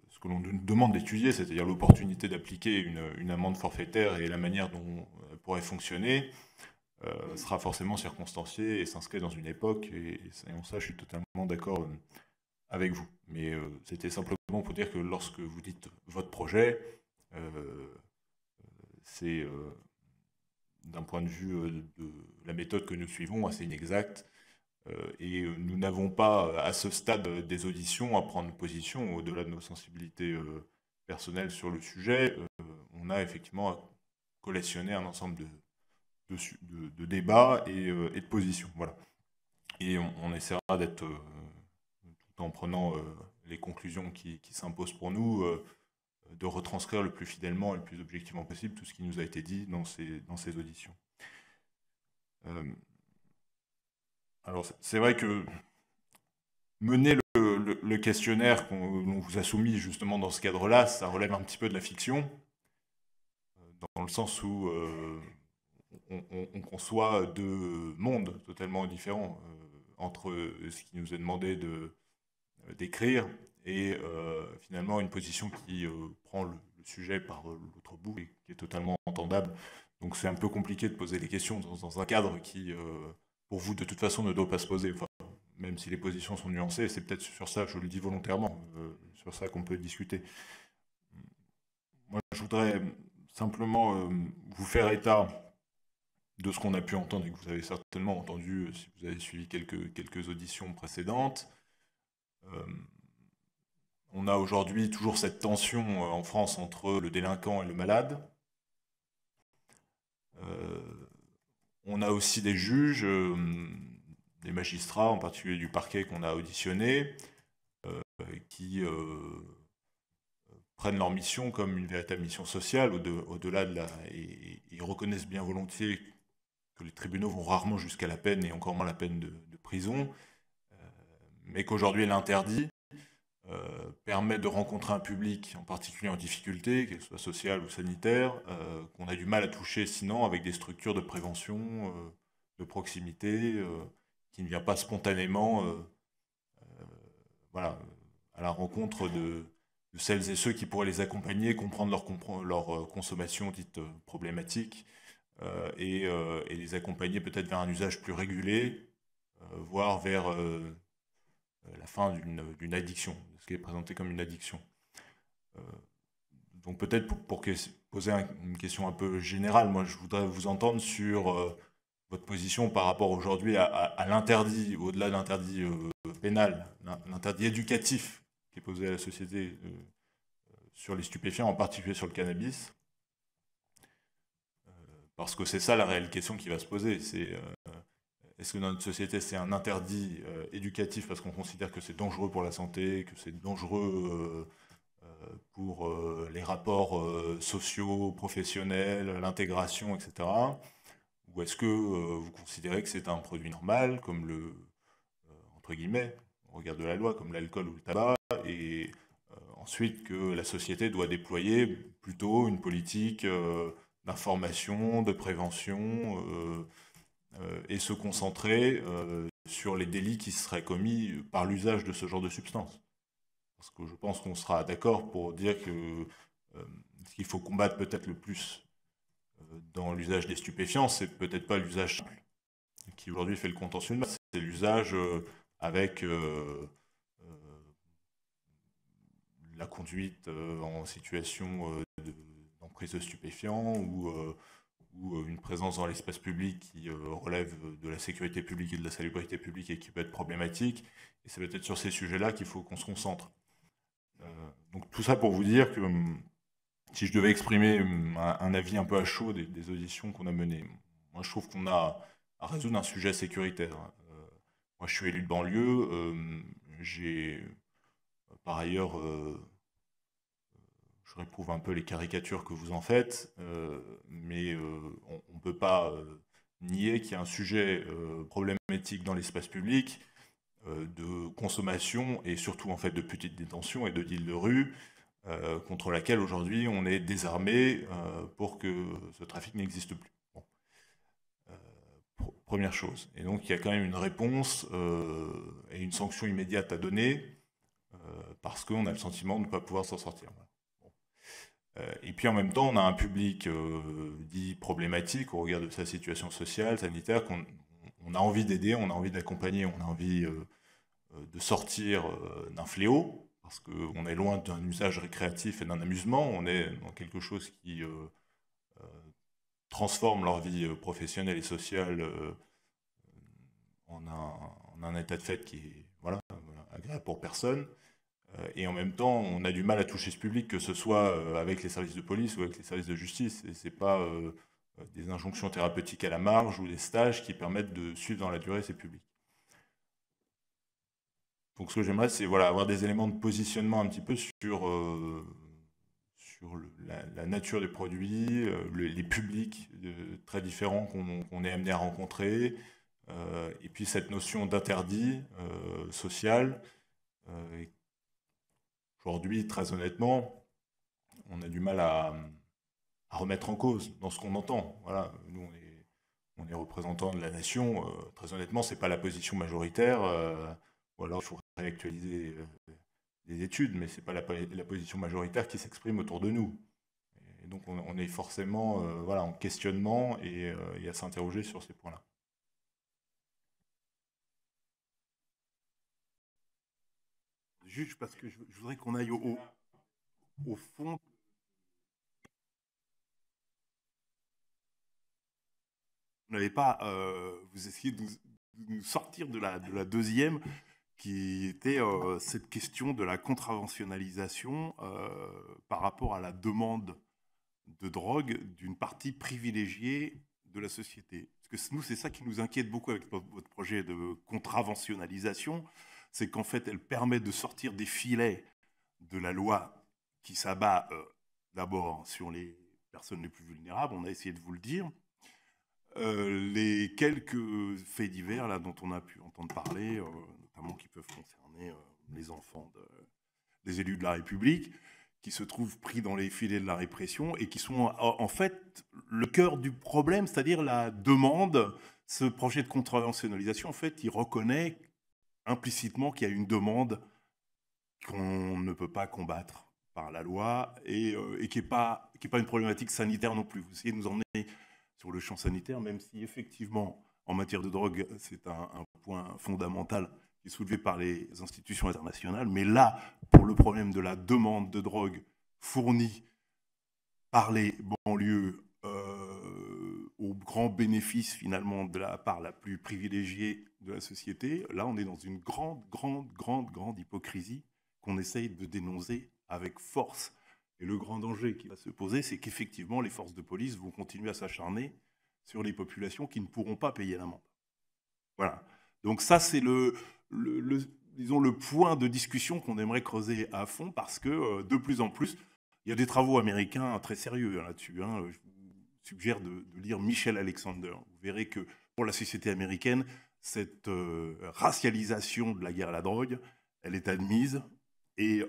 ce que l'on nous demande d'étudier, c'est-à-dire l'opportunité d'appliquer une amende forfaitaire et la manière dont elle pourrait fonctionner, sera forcément circonstancié et s'inscrit dans une époque, et en ça, je suis totalement d'accord avec vous. Mais c'était simplement pour dire que lorsque vous dites votre projet, c'est d'un point de vue de la méthode que nous suivons assez inexact. Et nous n'avons pas, à ce stade des auditions, à prendre position au-delà de nos sensibilités personnelles sur le sujet. On a effectivement collationné un ensemble de débats et de positions. Voilà. Et on essaiera d'être, tout en prenant les conclusions qui s'imposent pour nous, de retranscrire le plus fidèlement et le plus objectivement possible tout ce qui nous a été dit dans ces auditions. Alors, c'est vrai que mener le questionnaire qu'on vous a soumis justement dans ce cadre-là, ça relève un petit peu de la fiction, dans le sens où on conçoit deux mondes totalement différents entre ce qui nous est demandé d'écrire et finalement une position qui prend le sujet par l'autre bout et qui est totalement entendable. Donc c'est un peu compliqué de poser des questions dans un cadre qui, pour vous, de toute façon, ne doit pas se poser. Enfin, même si les positions sont nuancées, c'est peut-être sur ça, je le dis volontairement, sur ça qu'on peut discuter. Moi, je voudrais simplement vous faire état de ce qu'on a pu entendre et que vous avez certainement entendu si vous avez suivi quelques auditions précédentes. On a aujourd'hui toujours cette tension en France entre le délinquant et le malade. On a aussi des juges, des magistrats, en particulier du parquet qu'on a auditionné, qui prennent leur mission comme une véritable mission sociale, au-delà de et ils reconnaissent bien volontiers que les tribunaux vont rarement jusqu'à la peine, et encore moins la peine de prison, mais qu'aujourd'hui l'interdit permet de rencontrer un public, en particulier en difficulté, qu'elle soit sociale ou sanitaire, qu'on a du mal à toucher sinon avec des structures de prévention, de proximité, qui ne vient pas spontanément voilà, à la rencontre de celles et ceux qui pourraient les accompagner, comprendre leur consommation dite problématique, et les accompagner peut-être vers un usage plus régulé, voire vers la fin d'une addiction, ce qui est présenté comme une addiction. Donc peut-être pour poser une question un peu générale, moi je voudrais vous entendre sur votre position par rapport aujourd'hui à l'interdit, au-delà de l'interdit pénal, l'interdit éducatif qui est posé à la société sur les stupéfiants, en particulier sur le cannabis. Parce que c'est ça la réelle question qui va se poser. C'est est-ce que dans notre société, c'est un interdit éducatif parce qu'on considère que c'est dangereux pour la santé, que c'est dangereux pour les rapports sociaux, professionnels, l'intégration, etc. Ou est-ce que vous considérez que c'est un produit normal, comme le, entre guillemets, au regard de la loi, comme l'alcool ou le tabac, et ensuite que la société doit déployer plutôt une politique d'information, de prévention, et se concentrer sur les délits qui seraient commis par l'usage de ce genre de substances. Parce que je pense qu'on sera d'accord pour dire que ce qu'il faut combattre peut-être le plus dans l'usage des stupéfiants, c'est peut-être pas l'usage simple, qui aujourd'hui fait le contentieux de masse, c'est l'usage avec la conduite en situation d'emprise de stupéfiants ou une présence dans l'espace public qui relève de la sécurité publique et de la salubrité publique et qui peut être problématique. Et c'est peut-être sur ces sujets-là qu'il faut qu'on se concentre. Donc tout ça pour vous dire que si je devais exprimer un avis un peu à chaud des auditions qu'on a menées, moi je trouve qu'on a à résoudre un sujet sécuritaire. Moi je suis élu de banlieue, j'ai par ailleurs, je réprouve un peu les caricatures que vous en faites, mais on ne peut pas nier qu'il y a un sujet problématique dans l'espace public de consommation et surtout en fait de petite détention et de deal de rue contre laquelle aujourd'hui on est désarmé pour que ce trafic n'existe plus. Bon. Première chose. Et donc il y a quand même une réponse et une sanction immédiate à donner parce qu'on a le sentiment de ne pas pouvoir s'en sortir. Et puis en même temps, on a un public dit problématique au regard de sa situation sociale, sanitaire, qu'on a envie d'aider, on a envie d'accompagner, on a envie de sortir d'un fléau, parce qu'on est loin d'un usage récréatif et d'un amusement, on est dans quelque chose qui transforme leur vie professionnelle et sociale en un état de fait qui est agréable pour personne. Et en même temps, on a du mal à toucher ce public, que ce soit avec les services de police ou avec les services de justice. Et ce n'est pas des injonctions thérapeutiques à la marge ou des stages qui permettent de suivre dans la durée ces publics. Donc ce que j'aimerais, c'est avoir des éléments de positionnement un petit peu sur la nature des produits, les publics très différents qu'on est amené à rencontrer, et puis cette notion d'interdit social. Aujourd'hui, très honnêtement, on a du mal à remettre en cause dans ce qu'on entend. Voilà, nous, on est représentants de la nation. Très honnêtement, ce n'est pas la position majoritaire. Ou alors, il faut réactualiser des études, mais ce n'est pas la position majoritaire qui s'exprime autour de nous. Et donc, on est forcément en questionnement et à s'interroger sur ces points-là. Juste parce que je voudrais qu'on aille au fond. Vous n'avez pas, vous essayez de nous sortir de la deuxième, qui était cette question de la contraventionnalisation par rapport à la demande de drogue d'une partie privilégiée de la société. Parce que nous, c'est ça qui nous inquiète beaucoup avec votre projet de contraventionnalisation, c'est qu'en fait, elle permet de sortir des filets de la loi qui s'abat d'abord sur les personnes les plus vulnérables, on a essayé de vous le dire. Les quelques faits divers là, dont on a pu entendre parler, notamment qui peuvent concerner les enfants des élus de la République, qui se trouvent pris dans les filets de la répression et qui sont en fait le cœur du problème, c'est-à-dire la demande. Ce projet de contraventionnalisation, en fait, il reconnaît implicitement qu'il y a une demande qu'on ne peut pas combattre par la loi et qui n'est pas une problématique sanitaire non plus. Vous essayez de nous emmener sur le champ sanitaire, même si effectivement, en matière de drogue, c'est un point fondamental qui est soulevé par les institutions internationales. Mais là, pour le problème de la demande de drogue fournie par les banlieues au grand bénéfice finalement de la part la plus privilégiée de la société, là on est dans une grande hypocrisie qu'on essaye de dénoncer avec force. Et le grand danger qui va se poser, c'est qu'effectivement les forces de police vont continuer à s'acharner sur les populations qui ne pourront pas payer l'amende. Voilà. Donc ça c'est disons, le point de discussion qu'on aimerait creuser à fond, parce que de plus en plus, il y a des travaux américains très sérieux là-dessus. Hein. Je vous suggère de lire Michel Alexander. Vous verrez que pour la société américaine, cette racialisation de la guerre à la drogue, elle est admise et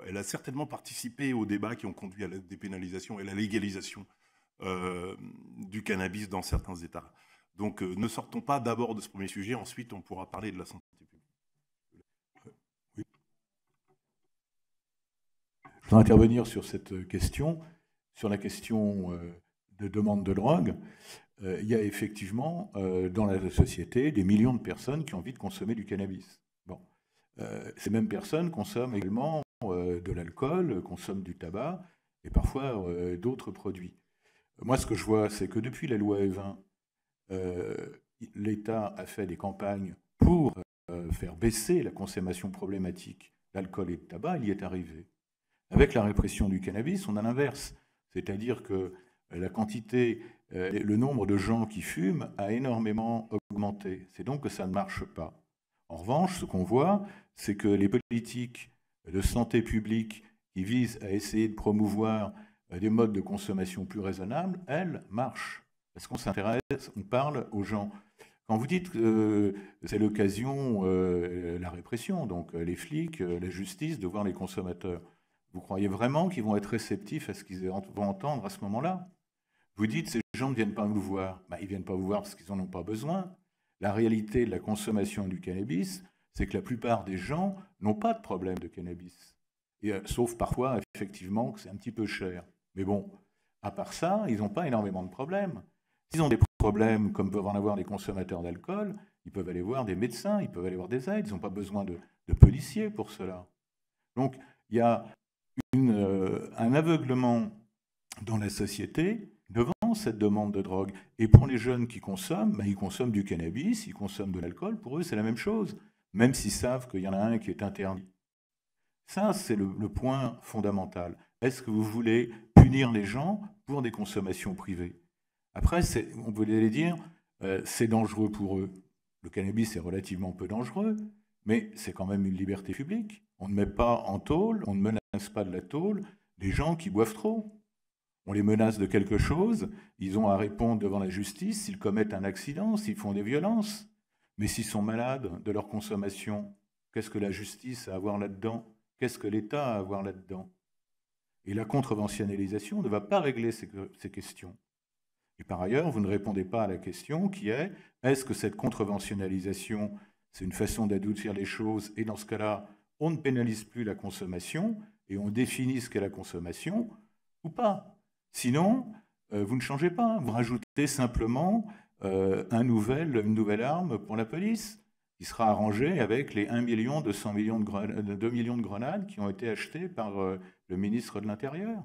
elle a certainement participé aux débats qui ont conduit à la dépénalisation et la légalisation du cannabis dans certains États. Donc ne sortons pas d'abord de ce premier sujet, ensuite on pourra parler de la santé publique. Oui. Je voudrais intervenir sur cette question, sur la question de demande de drogue. Il y a effectivement dans la société des millions de personnes qui ont envie de consommer du cannabis. Bon. Ces mêmes personnes consomment également de l'alcool, consomment du tabac et parfois d'autres produits. Moi, ce que je vois, c'est que depuis la loi E20, l'État a fait des campagnes pour faire baisser la consommation problématique d'alcool et de tabac. Il y est arrivé. Avec la répression du cannabis, on a l'inverse. C'est-à-dire que la quantité, le nombre de gens qui fument a énormément augmenté. C'est donc que ça ne marche pas. En revanche, ce qu'on voit, c'est que les politiques de santé publique qui visent à essayer de promouvoir des modes de consommation plus raisonnables, elles marchent. Parce qu'on s'intéresse, on parle aux gens. Quand vous dites que c'est l'occasion, la répression, donc les flics, la justice, de voir les consommateurs, vous croyez vraiment qu'ils vont être réceptifs à ce qu'ils vont entendre à ce moment-là? Vous dites, ces gens ne viennent pas nous voir. Ben, ils ne viennent pas vous voir parce qu'ils n'en ont pas besoin. La réalité de la consommation du cannabis, c'est que la plupart des gens n'ont pas de problème de cannabis. Et, sauf parfois, effectivement, que c'est un petit peu cher. Mais bon, à part ça, ils n'ont pas énormément de problèmes. S'ils ont des problèmes, comme peuvent en avoir les consommateurs d'alcool, ils peuvent aller voir des médecins, ils peuvent aller voir des aides, ils n'ont pas besoin de policiers pour cela. Donc, il y a un aveuglement dans la société devant cette demande de drogue. Et pour les jeunes qui consomment, ben, ils consomment du cannabis, ils consomment de l'alcool, pour eux c'est la même chose, même s'ils savent qu'il y en a un qui est interdit. Ça, c'est le point fondamental. Est-ce que vous voulez punir les gens pour des consommations privées? Après, on voulait dire, c'est dangereux pour eux. Le cannabis est relativement peu dangereux, mais c'est quand même une liberté publique. On ne met pas en tôle, on ne menace pas de la tôle les gens qui boivent trop. On les menace de quelque chose, ils ont à répondre devant la justice s'ils commettent un accident, s'ils font des violences. Mais s'ils sont malades de leur consommation, qu'est-ce que la justice a à voir là-dedans? Qu'est-ce que l'État a à voir là-dedans? Et la contraventionnalisation ne va pas régler ces questions. Et par ailleurs, vous ne répondez pas à la question qui est, est-ce que cette contraventionnalisation, c'est une façon d'adoucir les choses, et dans ce cas-là, on ne pénalise plus la consommation, et on définit ce qu'est la consommation, ou pas? Sinon, vous ne changez pas, vous rajoutez simplement une nouvelle arme pour la police, qui sera arrangée avec les 1 million 200 millions de 2 millions de grenades qui ont été achetées par le ministre de l'Intérieur.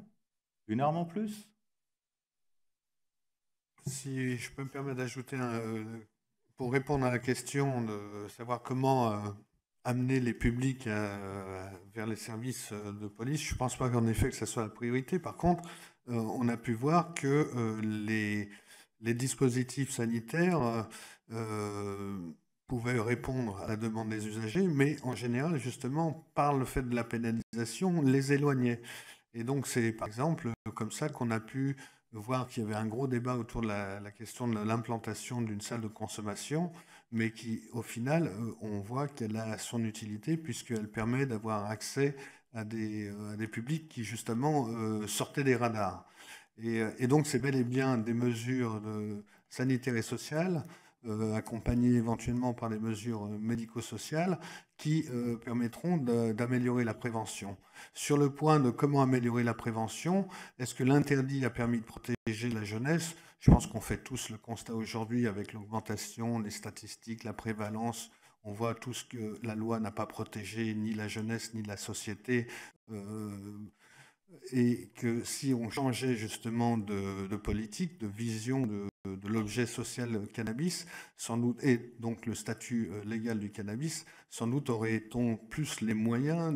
Une arme en plus. Si je peux me permettre d'ajouter, pour répondre à la question de savoir comment amener les publics vers les services de police, je ne pense pas qu'en effet que ça soit la priorité. Par contre, on a pu voir que les dispositifs sanitaires pouvaient répondre à la demande des usagers, mais en général, justement, par le fait de la pénalisation, les éloignait. Et donc, c'est par exemple comme ça qu'on a pu voir qu'il y avait un gros débat autour de la question de l'implantation d'une salle de consommation, mais qui, au final, on voit qu'elle a son utilité puisqu'elle permet d'avoir accès à des publics qui, justement, sortaient des radars. Et donc, c'est bel et bien des mesures sanitaires et sociales, accompagnées éventuellement par des mesures médico-sociales, qui permettront d'améliorer la prévention. Sur le point de comment améliorer la prévention, est-ce que l'interdit a permis de protéger la jeunesse? Je pense qu'on fait tous le constat aujourd'hui avec l'augmentation des statistiques, la prévalence. On voit tout ce que la loi n'a pas protégé, ni la jeunesse, ni la société. Et que si on changeait justement de politique, de vision l'objet social cannabis, sans doute, et donc le statut légal du cannabis, sans doute aurait-on plus les moyens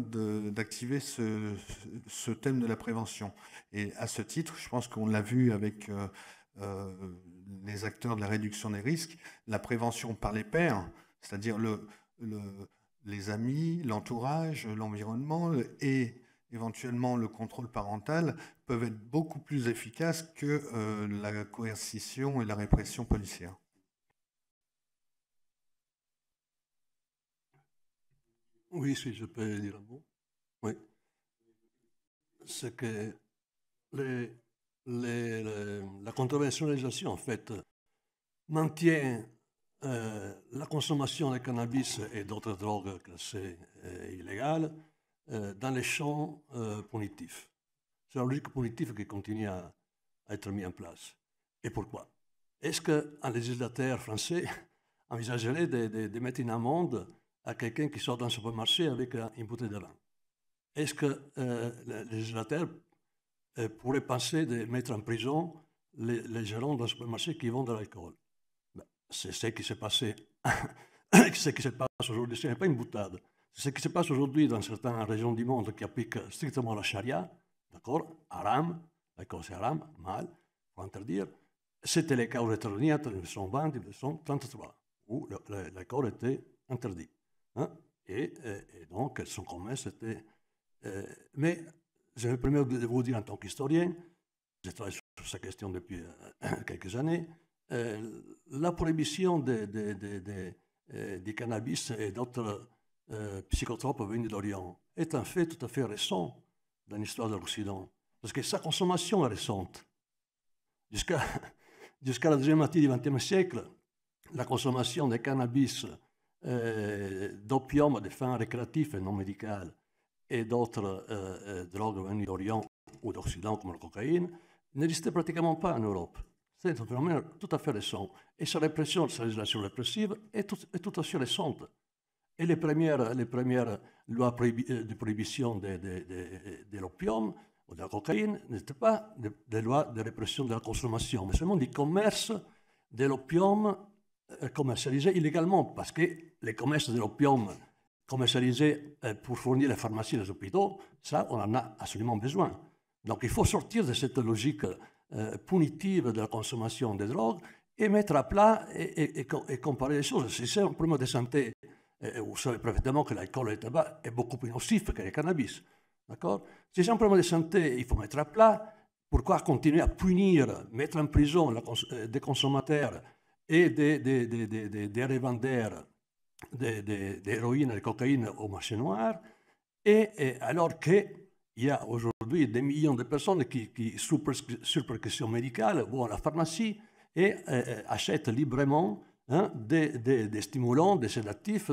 d'activer ce thème de la prévention. Et à ce titre, je pense qu'on l'a vu avec les acteurs de la réduction des risques, la prévention par les pairs, c'est-à-dire les amis, l'entourage, l'environnement et éventuellement le contrôle parental peuvent être beaucoup plus efficaces que la coercition et la répression policière. Oui, si je peux dire un mot. Oui. C'est que la conventionnalisation, en fait, maintient la consommation de cannabis et d'autres drogues classées illégales dans les champs punitifs. C'est la logique punitive qui continue à être mise en place. Et pourquoi? Est-ce qu'un législateur français envisagerait de mettre une amende à quelqu'un qui sort d'un supermarché avec une bouteille de vin? Est-ce que le législateur pourrait penser de mettre en prison les gérants d'un supermarché qui vendent de l'alcool? C'est ce qui s'est passé. Ce qui se passe aujourd'hui, ce n'est pas une boutade. C'est ce qui se passe aujourd'hui dans certaines régions du monde qui appliquent strictement la charia, d'accord, haram, l'alcool c'est haram, mal, il faut interdire. C'était le cas aux États-Unis en 1920, 1933, où l'alcool était interdit. Hein? Et donc, son commerce était... mais je me permets de vous dire en tant qu'historien, je travaille sur cette question depuis quelques années, la prohibition du cannabis et d'autres psychotropes venus d'Orient est un fait tout à fait récent dans l'histoire de l'Occident. Parce que sa consommation est récente. Jusqu'à la deuxième moitié du XXe siècle, la consommation de cannabis, d'opium à des fins récréatives et non médicales et d'autres drogues venues d'Orient ou d'Occident comme la cocaïne n'existait pratiquement pas en Europe. C'est un phénomène tout à fait récent. Et sa répression, sa législation répressive est tout aussi récente. Et les premières lois de prohibition de l'opium ou de la cocaïne n'étaient pas des lois de répression de la consommation, mais seulement du commerce de l'opium commercialisé illégalement, parce que les commerces de l'opium commercialisés pour fournir les pharmacies et les hôpitaux, ça, on en a absolument besoin. Donc il faut sortir de cette logique punitive de la consommation des drogues et mettre à plat et comparer les choses. Si c'est un problème de santé, vous savez parfaitement que l'alcool et le tabac est beaucoup plus nocif que le cannabis. D'accord? Si c'est un problème de santé, il faut mettre à plat. Pourquoi continuer à punir, mettre en prison des consommateurs et des revendeurs d'héroïne et de cocaïne au marché noir, et alors qu'il y a aujourd'hui des millions de personnes qui sous prescription médicale, vont à la pharmacie et achètent librement des stimulants, des sédatifs,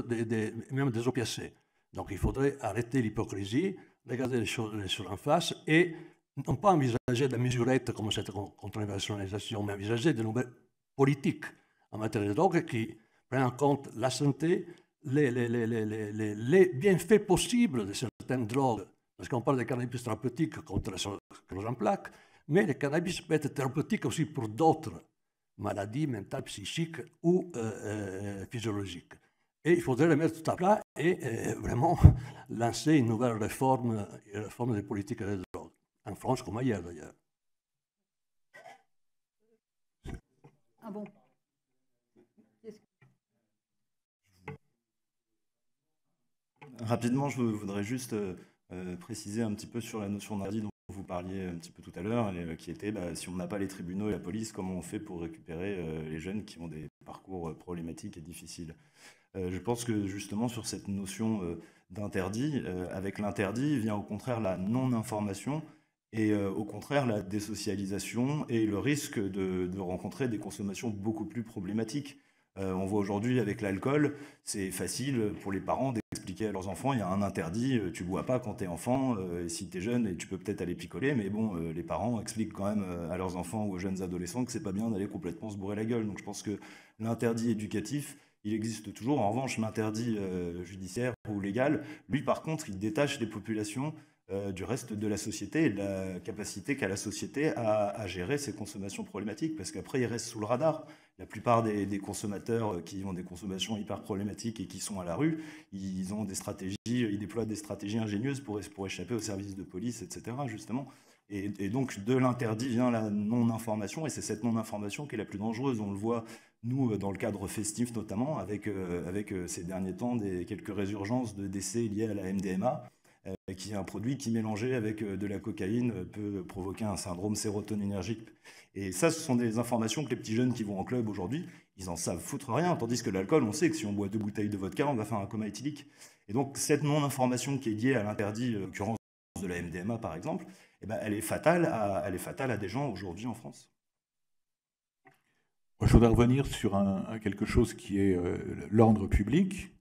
même des opiacés. Donc il faudrait arrêter l'hypocrisie, regarder les choses en face et non pas envisager de mesurettes comme cette contre-nationalisation, mais envisager de nouvelles politiques en matière de drogue qui prennent en compte la santé, les bienfaits possibles de certaines drogues. Parce qu'on parle de cannabis thérapeutique contre la sclérose en plaques, mais le cannabis peut être thérapeutique aussi pour d'autres maladies mentales, psychiques ou physiologiques. Et il faudrait le mettre tout à plat et vraiment lancer une nouvelle réforme des politiques de drogue, en France comme ailleurs d'ailleurs. Ah bon? Rapidement, je voudrais juste préciser un petit peu sur la notion d'interdit dont vous parliez un petit peu tout à l'heure, qui était si on n'a pas les tribunaux et la police, comment on fait pour récupérer les jeunes qui ont des parcours problématiques et difficiles. Je pense que justement sur cette notion d'interdit, avec l'interdit vient au contraire la non-information et au contraire la désocialisation et le risque de rencontrer des consommations beaucoup plus problématiques. On voit aujourd'hui avec l'alcool, c'est facile pour les parents d'expliquer à leurs enfants, il y a un interdit, tu bois pas quand tu es enfant, si tu es jeune, et tu peux peut-être aller picoler, mais bon, les parents expliquent quand même à leurs enfants ou aux jeunes adolescents que c'est pas bien d'aller complètement se bourrer la gueule. Donc je pense que l'interdit éducatif, il existe toujours. En revanche, l'interdit judiciaire ou légal, lui par contre, il détache les populations du reste de la société et de la capacité qu'a la société à gérer ces consommations problématiques, parce qu'après, ils restent sous le radar. La plupart des consommateurs qui ont des consommations hyper problématiques et qui sont à la rue, ils ont des stratégies, ils déploient des stratégies ingénieuses pour échapper aux services de police, etc., justement. Et donc, de l'interdit vient la non-information, et c'est cette non-information qui est la plus dangereuse. On le voit, nous, dans le cadre festif notamment, avec ces derniers temps, quelques résurgences de décès liés à la MDMA, qui est un produit qui, mélangé avec de la cocaïne, peut provoquer un syndrome sérotoninergique. Et ça, ce sont des informations que les petits jeunes qui vont en club aujourd'hui, ils en savent foutre rien, tandis que l'alcool, on sait que si on boit 2 bouteilles de vodka, on va faire un coma éthylique. Et donc, cette non-information qui est liée à l'interdit, en l'occurrence de la MDMA par exemple, eh ben, elle est fatale à des gens aujourd'hui en France. Je voudrais revenir sur quelque chose qui est l'ordre public.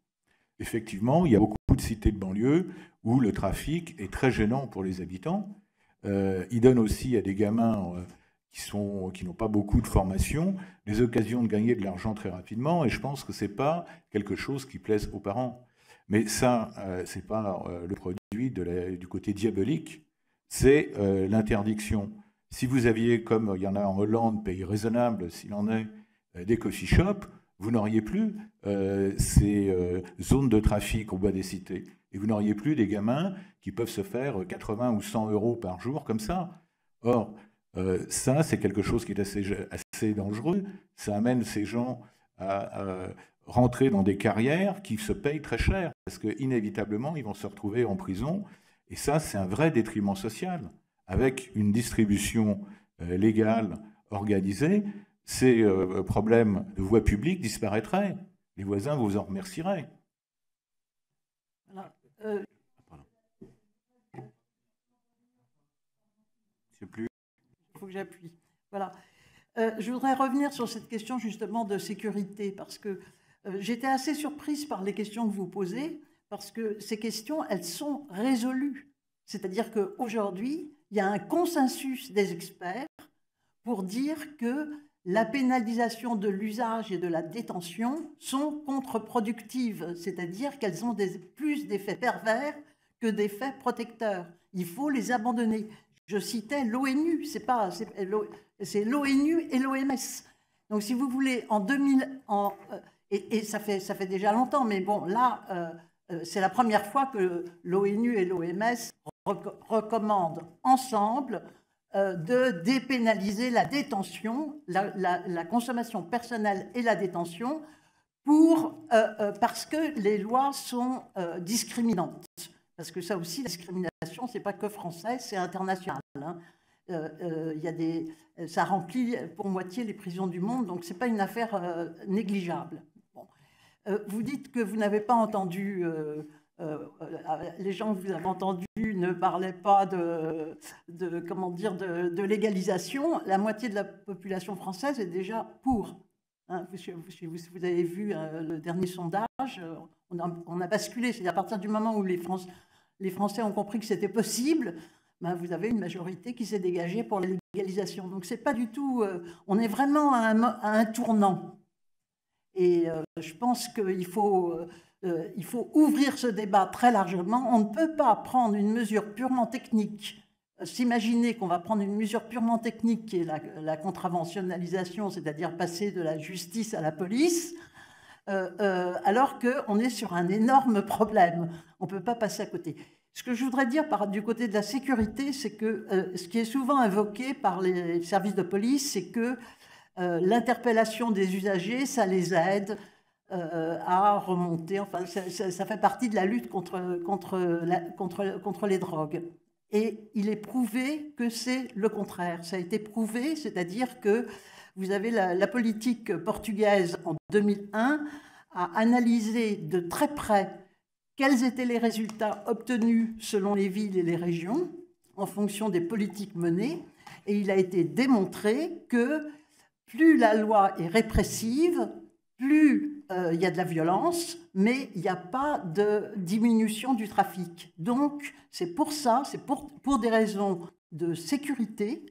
Effectivement, il y a beaucoup de cités de banlieue où le trafic est très gênant pour les habitants. Il donne aussi à des gamins qui n'ont pas beaucoup de formation des occasions de gagner de l'argent très rapidement, et je pense que ce n'est pas quelque chose qui plaise aux parents. Mais ça, ce n'est pas le produit du côté diabolique, c'est l'interdiction. Si vous aviez, comme il y en a en Hollande, pays raisonnable s'il en est, des coffee shops, vous n'auriez plus ces zones de trafic au bas des cités. Et vous n'auriez plus des gamins qui peuvent se faire 80 ou 100 euros par jour comme ça. Or, ça, c'est quelque chose qui est assez dangereux. Ça amène ces gens à rentrer dans des carrières qui se payent très cher, parce qu'inévitablement, ils vont se retrouver en prison. Et ça, c'est un vrai détriment social. Avec une distribution légale, organisée, ces problèmes de voie publique disparaîtraient. Les voisins vous en remercieraient. Voilà. Il faut que j'appuie. Voilà. Je voudrais revenir sur cette question justement de sécurité, parce que j'étais assez surprise par les questions que vous posez, parce que ces questions, elles sont résolues. C'est-à-dire qu'aujourd'hui, il y a un consensus des experts pour dire que la pénalisation de l'usage et de la détention sont contre-productives, c'est-à-dire qu'elles ont plus d'effets pervers que d'effets protecteurs. Il faut les abandonner. Je citais l'ONU, c'est l'ONU et l'OMS. Donc, si vous voulez, en 2000, et ça fait déjà longtemps, mais bon, là, c'est la première fois que l'ONU et l'OMS recommandent ensemble de dépénaliser la détention, la consommation personnelle et la détention, parce que les lois sont discriminantes. Parce que ça aussi, la discrimination, ce n'est pas que français, c'est international. Hein. Ça remplit pour moitié les prisons du monde, donc ce n'est pas une affaire négligeable. Bon. Vous dites que vous n'avez pas entendu, les gens que vous avez entendus ne parlaient pas de légalisation. La moitié de la population française est déjà pour. Hein, vous avez vu le dernier sondage, on a basculé. C'est à partir du moment où les Français ont compris que c'était possible, ben vous avez une majorité qui s'est dégagée pour la légalisation. Donc c'est pas du tout... on est vraiment à un tournant. Et je pense qu'il faut ouvrir ce débat très largement. On ne peut pas prendre une mesure purement technique, s'imaginer qu'on va prendre une mesure purement technique qui est la contraventionnalisation, c'est-à-dire passer de la justice à la police, alors qu'on est sur un énorme problème. On ne peut pas passer à côté. Ce que je voudrais dire du côté de la sécurité, c'est que ce qui est souvent invoqué par les services de police, c'est que l'interpellation des usagers, ça les aide à remonter. Enfin, ça fait partie de la lutte contre les drogues. Et il est prouvé que c'est le contraire. Ça a été prouvé, c'est-à-dire que vous avez la politique portugaise en 2001 a analysé de très près quels étaient les résultats obtenus selon les villes et les régions en fonction des politiques menées. Et il a été démontré que plus la loi est répressive, plus il y a de la violence, mais il n'y a pas de diminution du trafic. Donc, c'est pour ça, c'est pour des raisons de sécurité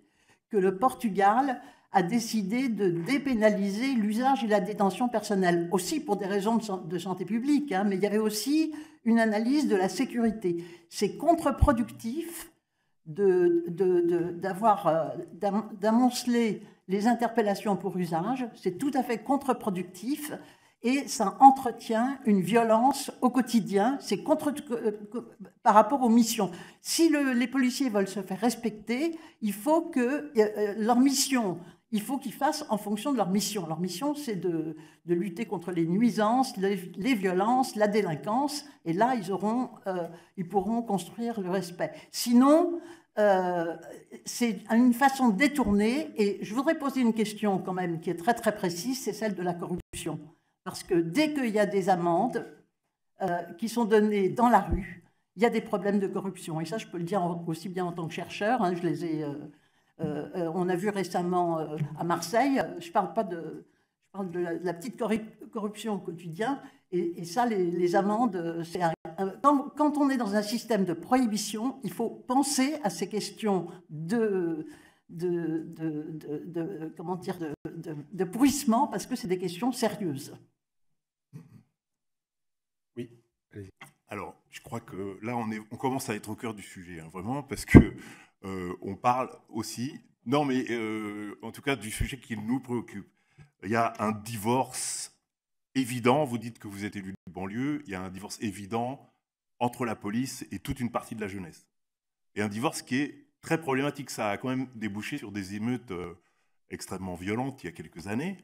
que le Portugal a décidé de dépénaliser l'usage et la détention personnelle, aussi pour des raisons de santé publique, hein, mais il y avait aussi une analyse de la sécurité. C'est contre-productif d'amonceler les interpellations pour usage, c'est tout à fait contre-productif et ça entretient une violence au quotidien, c'est par rapport aux missions. Si les policiers veulent se faire respecter, il faut que leur mission... Il faut qu'ils fassent en fonction de leur mission. Leur mission, c'est de lutter contre les nuisances, les violences, la délinquance. Et là, ils pourront construire le respect. Sinon, c'est une façon détournée. Et je voudrais poser une question quand même qui est très très précise, c'est celle de la corruption. Parce que dès qu'il y a des amendes qui sont données dans la rue, il y a des problèmes de corruption. Et ça, je peux le dire aussi bien en tant que chercheur. Hein, je les ai... on a vu récemment à Marseille, je parle de la petite corruption au quotidien, et ça, les amendes, quand on est dans un système de prohibition, il faut penser à ces questions de pourrissement, parce que c'est des questions sérieuses. Oui, allez-y. Alors, je crois que là, on commence à être au cœur du sujet, hein, vraiment, parce que on parle aussi, non mais en tout cas du sujet qui nous préoccupe. Il y a un divorce évident, vous dites que vous êtes élu de banlieue, il y a un divorce évident entre la police et toute une partie de la jeunesse. Et un divorce qui est très problématique, ça a quand même débouché sur des émeutes extrêmement violentes il y a quelques années,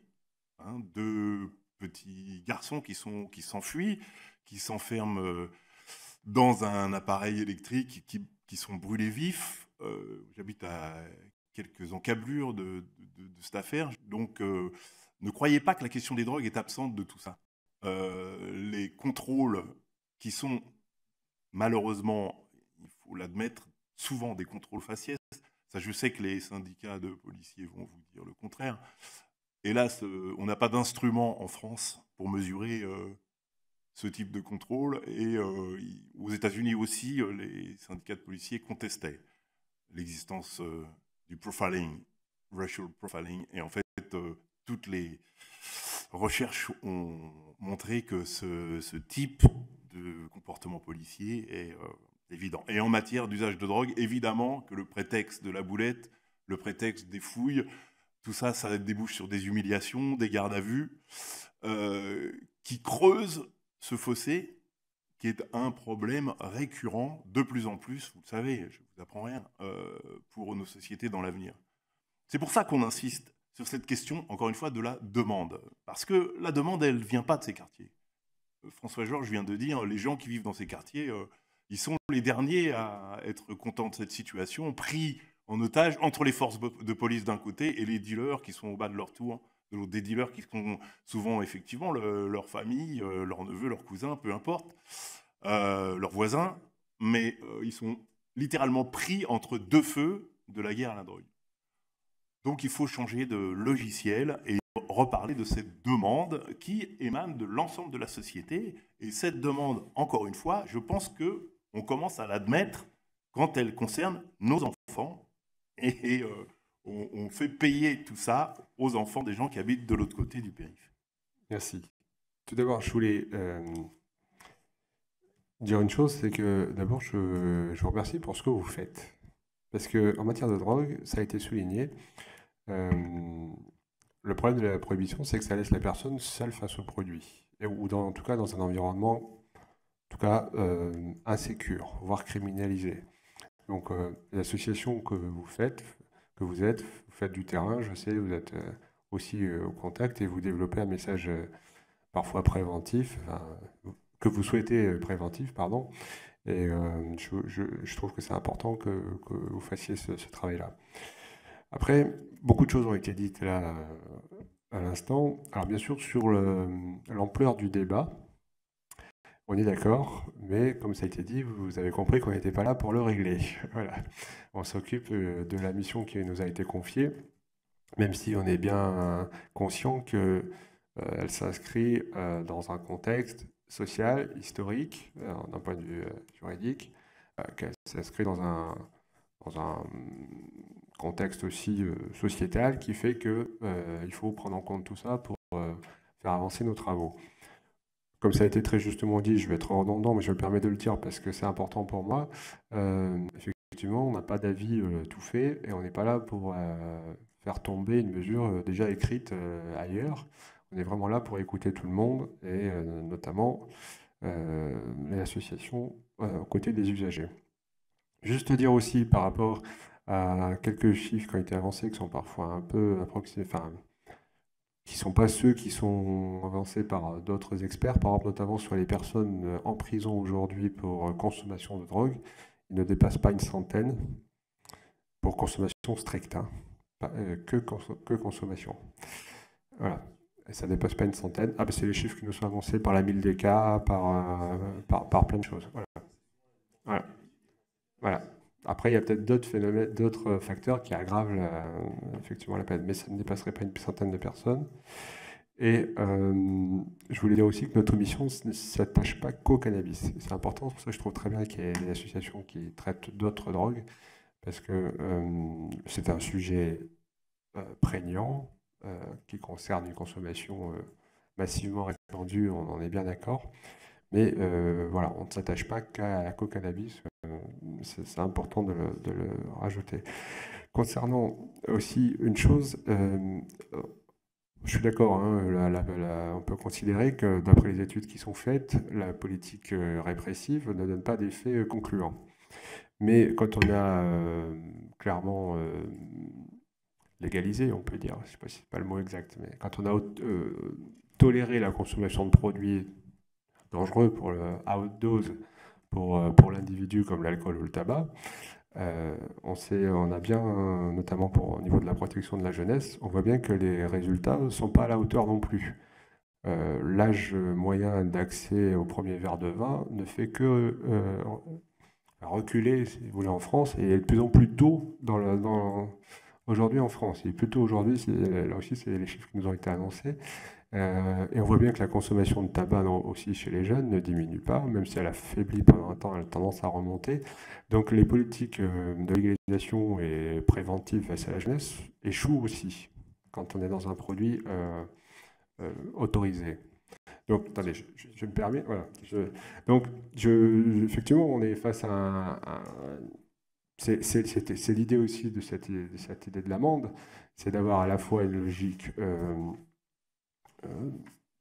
hein, 2 petits garçons qui s'enfuient, qui s'enferment dans un appareil électrique, qui sont brûlés vifs. J'habite à quelques encablures de cette affaire. Donc, ne croyez pas que la question des drogues est absente de tout ça. Les contrôles qui sont, malheureusement, il faut l'admettre, souvent des contrôles faciès. Ça, je sais que les syndicats de policiers vont vous dire le contraire. Hélas, on n'a pas d'instrument en France pour mesurer ce type de contrôle. Et aux États-Unis aussi, les syndicats de policiers contestaient l'existence du profiling, racial profiling. Et en fait, toutes les recherches ont montré que ce type de comportement policier est évident. Et en matière d'usage de drogue, évidemment que le prétexte de la boulette, le prétexte des fouilles, tout ça, ça débouche sur des humiliations, des gardes à vue, qui creusent ce fossé, qui est un problème récurrent, de plus en plus, vous le savez, je ne vous apprends rien, pour nos sociétés dans l'avenir. C'est pour ça qu'on insiste sur cette question, encore une fois, de la demande. Parce que la demande, elle ne vient pas de ces quartiers. François Georges vient de dire, les gens qui vivent dans ces quartiers, ils sont les derniers à être contents de cette situation, pris en otage entre les forces de police d'un côté et les dealers qui sont au bas de leur tour, de l'autre, des dealers qui sont souvent effectivement leur famille, leurs neveux, leurs cousins, peu importe, leurs voisins, mais ils sont littéralement pris entre 2 feux de la guerre à la drogue. Donc il faut changer de logiciel et reparler de cette demande qui émane de l'ensemble de la société. Et cette demande, encore une fois, je pense qu'on commence à l'admettre quand elle concerne nos enfants. Et on fait payer tout ça aux enfants des gens qui habitent de l'autre côté du périph'. Merci. Tout d'abord, je voulais dire une chose, c'est que d'abord, je vous remercie pour ce que vous faites. Parce qu'en matière de drogue, ça a été souligné, le problème de la prohibition, c'est que ça laisse la personne seule face au produit. Ou en tout cas dans un environnement insécure, voire criminalisé. Donc l'association que vous faites, vous faites du terrain, je sais, vous êtes aussi au contact et vous développez un message parfois préventif, que vous souhaitez préventif, pardon. Et je trouve que c'est important que vous fassiez ce travail-là. Après, beaucoup de choses ont été dites là à l'instant. Alors bien sûr, sur l'ampleur du débat, on est d'accord, mais comme ça a été dit, vous avez compris qu'on n'était pas là pour le régler. Voilà. On s'occupe de la mission qui nous a été confiée, même si on est bien conscient qu'elle s'inscrit dans un contexte social, historique, d'un point de vue juridique, qu'elle s'inscrit dans un contexte aussi sociétal qui fait qu'il faut prendre en compte tout ça pour faire avancer nos travaux. Comme ça a été très justement dit, je vais être redondant, mais je me permets de le dire parce que c'est important pour moi. Effectivement, on n'a pas d'avis tout fait et on n'est pas là pour faire tomber une mesure déjà écrite ailleurs. On est vraiment là pour écouter tout le monde et notamment les associations aux côtés des usagers. Juste dire aussi par rapport à quelques chiffres qui ont été avancés, qui sont parfois un peu approximés, enfin, qui ne sont pas ceux qui sont avancés par d'autres experts, par exemple notamment sur les personnes en prison aujourd'hui pour consommation de drogue, ils ne dépassent pas une centaine pour consommation stricte, hein, que consommation. Voilà. Et ça ne dépasse pas une centaine. Ah, ben c'est les chiffres qui nous sont avancés par la MILDK, par plein de choses. Voilà. Voilà. Voilà. Après, il y a peut-être d'autres phénomènes, d'autres facteurs qui aggravent effectivement la peine, mais ça ne dépasserait pas une centaine de personnes. Et je voulais dire aussi que notre mission ne s'attache pas qu'au cannabis. C'est important, c'est pour ça que je trouve très bien qu'il y ait des associations qui traitent d'autres drogues, parce que c'est un sujet prégnant qui concerne une consommation massivement répandue, on en est bien d'accord. Mais voilà, on ne s'attache pas qu'au cannabis, c'est important de le rajouter. Concernant aussi une chose, je suis d'accord, hein, on peut considérer que d'après les études qui sont faites, la politique répressive ne donne pas d'effet concluant. Mais quand on a clairement légalisé, on peut dire, je ne sais pas si c'est pas le mot exact, mais quand on a toléré la consommation de produits dangereux pour à haute dose pour l'individu comme l'alcool ou le tabac, on a bien, notamment au niveau de la protection de la jeunesse, on voit bien que les résultats ne sont pas à la hauteur non plus. L'âge moyen d'accès au premier verre de vin ne fait que reculer, si vous voulez, en France, et il est de plus en plus tôt aujourd'hui en France. Et plutôt aujourd'hui, là aussi, c'est les chiffres qui nous ont été annoncés. Et on voit bien que la consommation de tabac aussi chez les jeunes ne diminue pas, même si elle a faibli pendant un temps, elle a tendance à remonter. Donc les politiques de légalisation et préventives face à la jeunesse échouent aussi quand on est dans un produit autorisé. Donc, attendez, je me permets, voilà. Effectivement, on est face à c'est l'idée aussi de cette idée de l'amende, c'est d'avoir à la fois une logique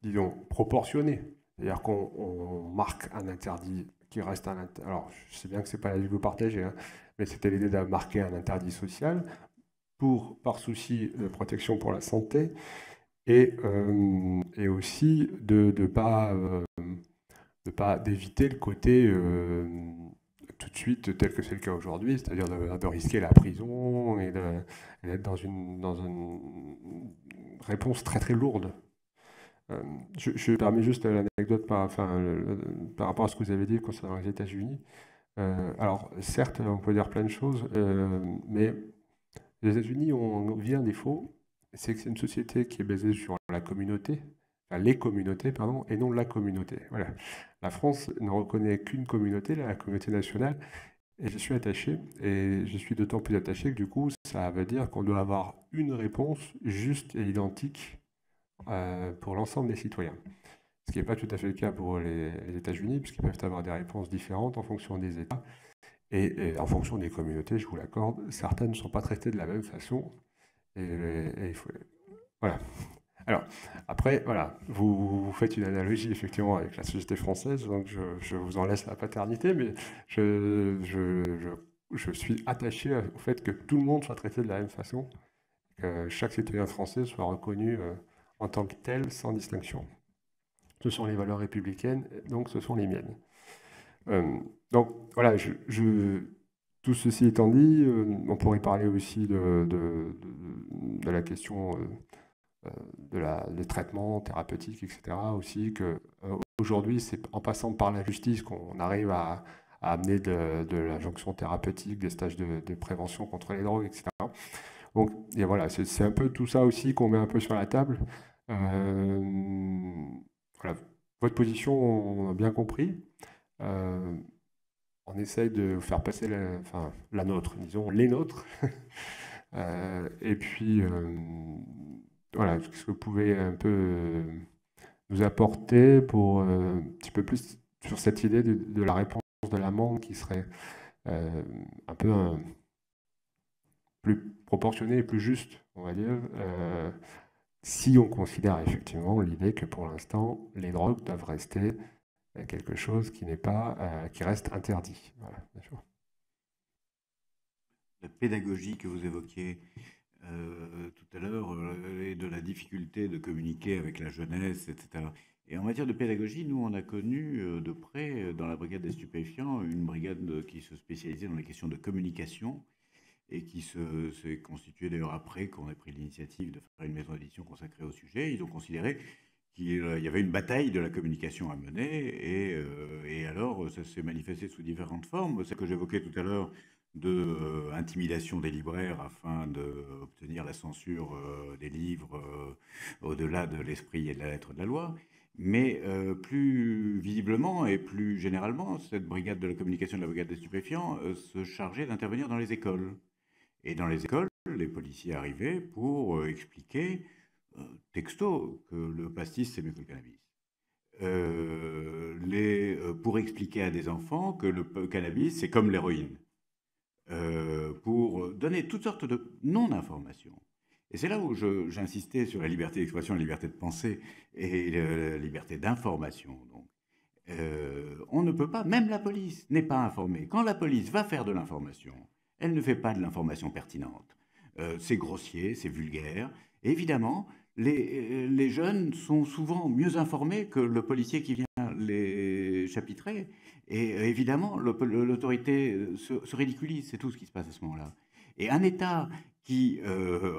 disons, proportionné. C'est-à-dire qu'on marque un interdit qui reste un interdit. Alors, je sais bien que ce n'est pas la vie que vous partagez, hein, mais c'était l'idée de marquer un interdit social par souci de protection pour la santé et aussi d'éviter le côté tout de suite tel que c'est le cas aujourd'hui, c'est-à-dire de risquer la prison et d'être dans une réponse très très lourde. Je permets juste l'anecdote par rapport à ce que vous avez dit concernant les États-Unis. Alors, certes, on peut dire plein de choses, mais les États-Unis ont un défaut, c'est que c'est une société qui est basée sur la communauté, enfin les communautés, pardon, et non la communauté. Voilà. La France ne reconnaît qu'une communauté, la communauté nationale, et je suis attaché, et je suis d'autant plus attaché que du coup, ça veut dire qu'on doit avoir une réponse juste et identique pour l'ensemble des citoyens. Ce qui n'est pas tout à fait le cas pour les États-Unis, puisqu'ils peuvent avoir des réponses différentes en fonction des États et en fonction des communautés, je vous l'accorde. Certaines ne sont pas traitées de la même façon. Et il faut... Voilà. Alors, après, voilà, vous faites une analogie effectivement avec la société française, donc je vous en laisse la paternité, mais je suis attaché au fait que tout le monde soit traité de la même façon, que chaque citoyen français soit reconnu en tant que tel, sans distinction. Ce sont les valeurs républicaines, donc ce sont les miennes. Donc voilà, tout ceci étant dit, on pourrait parler aussi de la question des traitements thérapeutiques, etc. aussi, qu'aujourd'hui, c'est en passant par la justice qu'on arrive à amener de la jonction thérapeutique, des stages de prévention contre les drogues, etc. Donc et voilà, c'est un peu tout ça aussi qu'on met un peu sur la table. Voilà. Votre position, on a bien compris. On essaye de faire passer la nôtre, disons, les nôtres, Et puis, voilà, ce que vous pouvez un peu nous apporter pour un petit peu plus sur cette idée de la réponse de l'amende qui serait un peu plus proportionnée et plus juste, on va dire, si on considère effectivement l'idée que pour l'instant, les drogues doivent rester quelque chose qui n'est pas, qui reste interdit. Voilà, bien sûr. La pédagogie que vous évoquiez tout à l'heure et de la difficulté de communiquer avec la jeunesse, etc. Et en matière de pédagogie, nous, on a connu de près, dans la brigade des stupéfiants, une brigade qui se spécialisait dans les questions de communication et qui s'est constituée d'ailleurs après qu'on ait pris l'initiative de faire une maison d'édition consacrée au sujet. Ils ont considéré qu'il y avait une bataille de la communication à mener et alors ça s'est manifesté sous différentes formes. Ce que j'évoquais tout à l'heure de intimidation des libraires afin d'obtenir la censure des livres au-delà de l'esprit et de la lettre de la loi. Mais plus visiblement et plus généralement, cette brigade de la communication de la brigade des stupéfiants se chargeait d'intervenir dans les écoles. Et dans les écoles, les policiers arrivaient pour expliquer texto que le pastis c'est mieux que le cannabis. Pour expliquer à des enfants que le cannabis c'est comme l'héroïne. Pour donner toutes sortes de non-informations. Et c'est là où j'insistais sur la liberté d'expression, la liberté de pensée et la liberté d'information. On ne peut pas, même la police n'est pas informée. Quand la police va faire de l'information, elle ne fait pas de l'information pertinente. C'est grossier, c'est vulgaire. Et évidemment, les jeunes sont souvent mieux informés que le policier qui vient les chapitrer. Et évidemment, l'autorité se ridiculise, c'est tout ce qui se passe à ce moment-là. Et un État qui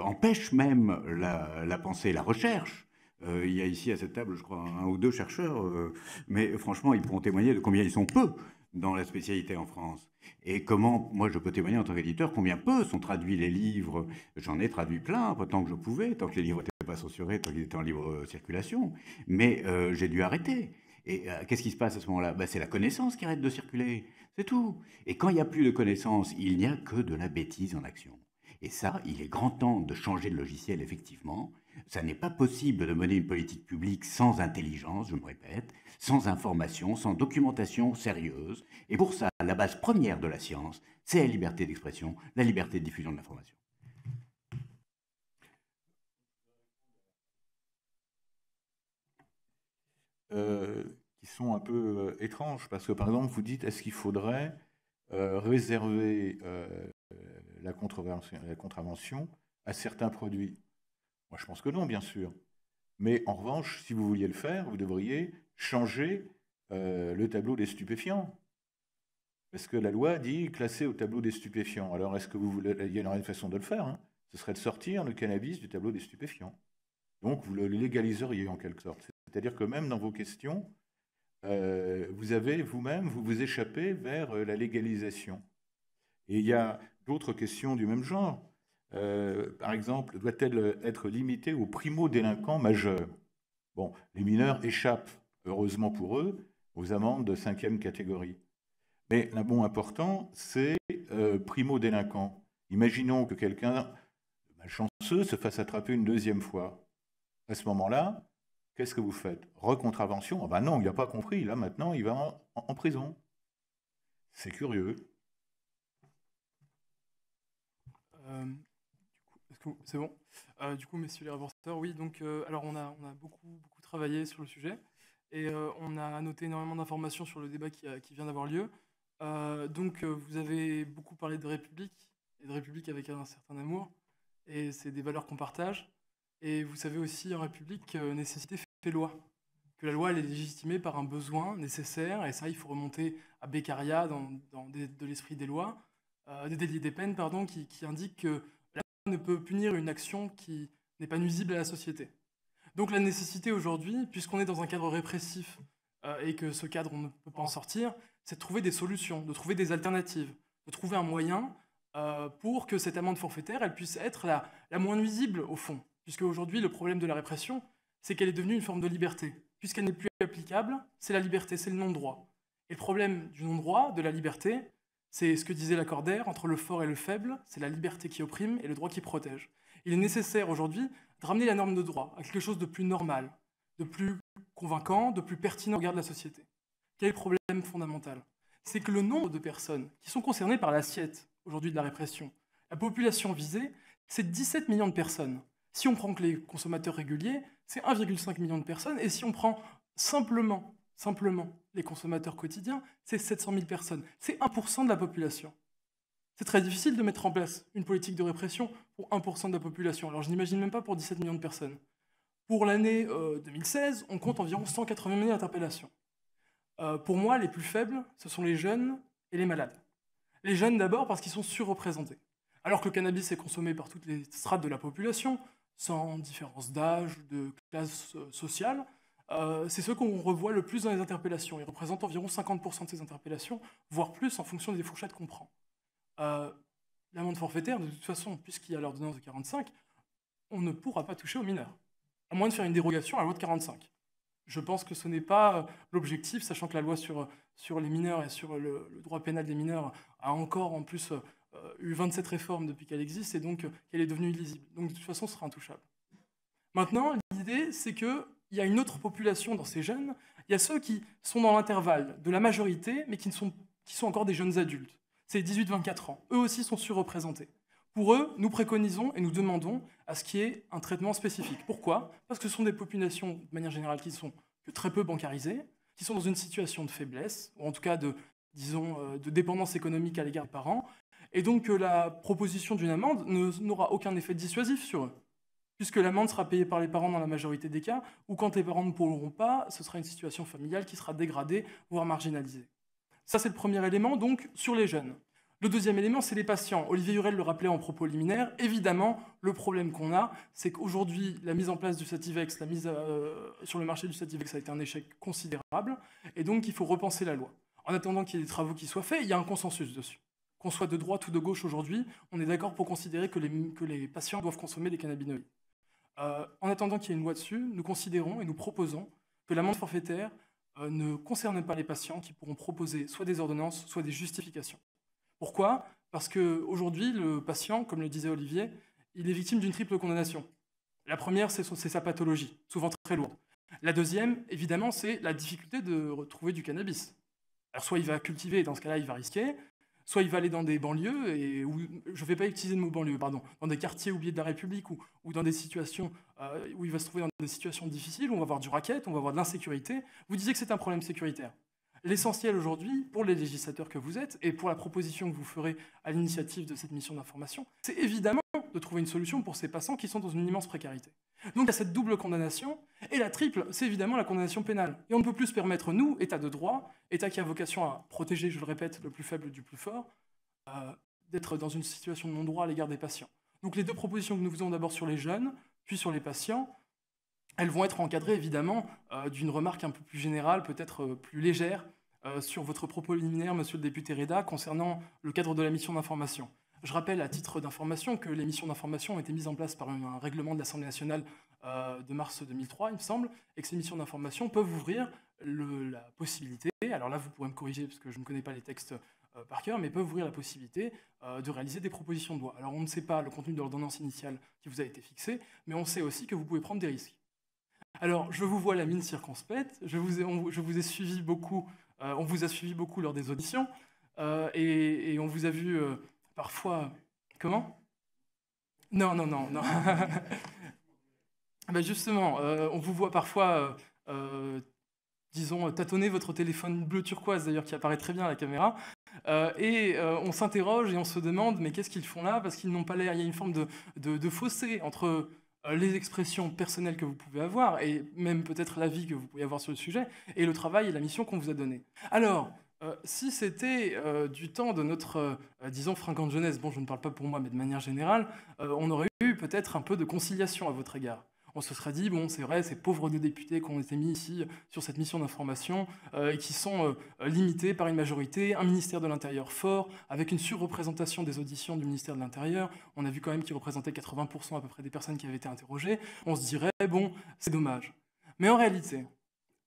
empêche même la pensée, la recherche, il y a ici à cette table, je crois, 1 ou 2 chercheurs, mais franchement, ils pourront témoigner de combien ils sont peu dans la spécialité en France. Et comment, moi je peux témoigner en tant qu'éditeur, combien peu sont traduits les livres. J'en ai traduit plein, tant que je pouvais, tant que les livres n'étaient pas censurés, tant qu'ils étaient en libre circulation. Mais j'ai dû arrêter. Et qu'est-ce qui se passe à ce moment-là? C'est la connaissance qui arrête de circuler, c'est tout. Et quand il n'y a plus de connaissance, il n'y a que de la bêtise en action. Et ça, il est grand temps de changer de logiciel, effectivement. Ça n'est pas possible de mener une politique publique sans intelligence, je me répète, sans information, sans documentation sérieuse. Et pour ça, la base première de la science, c'est la liberté d'expression, la liberté de diffusion de l'information. Qui sont un peu étranges, parce que par exemple, vous dites, est-ce qu'il faudrait réserver la contravention à certains produits? Moi, je pense que non, bien sûr. Mais en revanche, si vous vouliez le faire, vous devriez changer le tableau des stupéfiants. Parce que la loi dit classer au tableau des stupéfiants. Alors, est-ce que vous voulez... Il y a une façon de le faire, hein. Ce serait de sortir le cannabis du tableau des stupéfiants. Donc, vous le légaliseriez en quelque sorte. C'est-à-dire que même dans vos questions, vous avez vous-même, vous vous échappez vers la légalisation. Et il y a d'autres questions du même genre. Par exemple, doit-elle être limitée aux primo-délinquants majeurs? Bon, les mineurs échappent, heureusement pour eux, aux amendes de 5e catégorie. Mais un bon important, c'est primo-délinquant. Imaginons que quelqu'un malchanceux se fasse attraper une 2e fois. À ce moment-là, qu'est-ce que vous faites? Recontravention? Ah ben non, il n'a pas compris. Là, maintenant, il va en prison. C'est curieux. C'est bon. Du coup, messieurs les rapporteurs, oui, donc, alors on a beaucoup travaillé sur le sujet et on a noté énormément d'informations sur le débat qui vient d'avoir lieu. Donc, vous avez beaucoup parlé de République, et de République avec un certain amour, et c'est des valeurs qu'on partage. Et vous savez aussi, en République, nécessité fait loi. Que la loi, elle est légitimée par un besoin nécessaire, et ça, il faut remonter à Beccaria de l'esprit des lois, des délits des peines, pardon, qui indique que la loi ne peut punir une action qui n'est pas nuisible à la société. Donc la nécessité aujourd'hui, puisqu'on est dans un cadre répressif et que ce cadre, on ne peut pas en sortir, c'est de trouver des solutions, de trouver des alternatives, de trouver un moyen pour que cette amende forfaitaire, elle puisse être la moins nuisible au fond. Puisque aujourd'hui, le problème de la répression, c'est qu'elle est devenue une forme de liberté. Puisqu'elle n'est plus applicable, c'est la liberté, c'est le non-droit. Et le problème du non-droit, de la liberté, C'est ce que disait Lacordaire, entre le fort et le faible, c'est la liberté qui opprime et le droit qui protège. Il est nécessaire aujourd'hui de ramener la norme de droit à quelque chose de plus normal, de plus convaincant, de plus pertinent au regard de la société. Quel est le problème fondamental? C'est que le nombre de personnes qui sont concernées par l'assiette aujourd'hui de la répression, la population visée, c'est 17 millions de personnes. Si on prend que les consommateurs réguliers, c'est 1,5 million de personnes, et si on prend simplement les consommateurs quotidiens, c'est 700 000 personnes. C'est 1% de la population. C'est très difficile de mettre en place une politique de répression pour 1% de la population. Alors je n'imagine même pas pour 17 millions de personnes. Pour l'année 2016, on compte environ 180 000 interpellations. Pour moi, les plus faibles, ce sont les jeunes et les malades. Les jeunes d'abord parce qu'ils sont surreprésentés. Alors que le cannabis est consommé par toutes les strates de la population, sans différence d'âge, de classe sociale, c'est ceux qu'on revoit le plus dans les interpellations. Ils représentent environ 50% de ces interpellations, voire plus en fonction des fourchettes qu'on prend. L'amende forfaitaire, de toute façon, puisqu'il y a l'ordonnance de 45, on ne pourra pas toucher aux mineurs, à moins de faire une dérogation à la loi de 45. Je pense que ce n'est pas l'objectif, sachant que la loi sur les mineurs et sur le droit pénal des mineurs a encore en plus eu 27 réformes depuis qu'elle existe, et donc qu'elle est devenue illisible. Donc de toute façon, ce sera intouchable. Maintenant, l'idée, c'est qu'il y a une autre population dans ces jeunes. Il y a ceux qui sont dans l'intervalle de la majorité, mais qui sont encore des jeunes adultes. C'est 18-24 ans. Eux aussi sont surreprésentés. Pour eux, nous préconisons et nous demandons à ce qu'il y ait un traitement spécifique. Pourquoi? Parce que ce sont des populations, de manière générale, qui sont que très peu bancarisées, qui sont dans une situation de faiblesse, ou en tout cas de dépendance économique à l'égard des parents, et donc la proposition d'une amende n'aura aucun effet dissuasif sur eux, puisque l'amende sera payée par les parents dans la majorité des cas, ou quand les parents ne pourront pas, ce sera une situation familiale qui sera dégradée, voire marginalisée. Ça, c'est le premier élément, donc, sur les jeunes. Le deuxième élément, c'est les patients. Olivier Hurel le rappelait en propos liminaire. Évidemment, le problème qu'on a, c'est qu'aujourd'hui, la mise en place du Sativex, la mise sur le marché du Sativex a été un échec considérable, et donc il faut repenser la loi. En attendant qu'il y ait des travaux qui soient faits, il y a un consensus dessus. Qu'on soit de droite ou de gauche aujourd'hui, on est d'accord pour considérer que les patients doivent consommer des cannabinoïdes. En attendant qu'il y ait une loi dessus, nous considérons et nous proposons que l'amende forfaitaire ne concerne pas les patients qui pourront proposer soit des ordonnances, soit des justifications. Pourquoi? Parce qu'aujourd'hui, le patient, comme le disait Olivier, il est victime d'une triple condamnation. La première, c'est sa pathologie, souvent très lourde. La deuxième, évidemment, c'est la difficulté de retrouver du cannabis. Alors soit il va cultiver, et dans ce cas-là, il va risquer, soit il va aller dans des banlieues, je ne vais pas utiliser le mot banlieue, pardon, dans des quartiers oubliés de la République ou dans des situations où il va se trouver dans des situations difficiles, où on va avoir du racket, on va avoir de l'insécurité. Vous disiez que c'est un problème sécuritaire. L'essentiel aujourd'hui, pour les législateurs que vous êtes, et pour la proposition que vous ferez à l'initiative de cette mission d'information, c'est évidemment de trouver une solution pour ces passants qui sont dans une immense précarité. Donc il y a cette double condamnation, et la triple, c'est évidemment la condamnation pénale. Et on ne peut plus se permettre, nous, État de droit, État qui a vocation à protéger, je le répète, le plus faible du plus fort, d'être dans une situation de non-droit à l'égard des patients. Donc les deux propositions que nous faisons d'abord sur les jeunes, puis sur les patients, elles vont être encadrées évidemment d'une remarque un peu plus générale, peut-être plus légère, sur votre propos liminaire, monsieur le député Reda, concernant le cadre de la mission d'information. Je rappelle à titre d'information que les missions d'information ont été mises en place par un règlement de l'Assemblée nationale de mars 2003, il me semble, et que ces missions d'information peuvent ouvrir la possibilité, alors là vous pourrez me corriger parce que je ne connais pas les textes par cœur, mais peuvent ouvrir la possibilité de réaliser des propositions de loi. Alors on ne sait pas le contenu de l'ordonnance initiale qui vous a été fixée, mais on sait aussi que vous pouvez prendre des risques. Alors je vous vois la mine circonspecte, je vous ai suivi beaucoup, on vous a suivi beaucoup lors des auditions, et on vous a vu parfois... Comment? Non. Ben justement, on vous voit parfois, disons, tâtonner votre téléphone bleu turquoise, d'ailleurs, qui apparaît très bien à la caméra, et on s'interroge et on se demande, mais qu'est-ce qu'ils font là? Parce qu'ils n'ont pas l'air, il y a une forme de fossé entre les expressions personnelles que vous pouvez avoir, et même peut-être l'avis que vous pouvez avoir sur le sujet, et le travail et la mission qu'on vous a donnée. Alors, si c'était du temps de notre, disons, fringante jeunesse, bon, je ne parle pas pour moi, mais de manière générale, on aurait eu peut-être un peu de conciliation à votre égard. On se serait dit, bon, c'est vrai, ces pauvres deux députés qui ont été mis ici sur cette mission d'information et qui sont limités par une majorité, un ministère de l'Intérieur fort, avec une surreprésentation des auditions du ministère de l'Intérieur. On a vu quand même qu'ils représentaient 80% à peu près des personnes qui avaient été interrogées. On se dirait, bon, c'est dommage. Mais en réalité,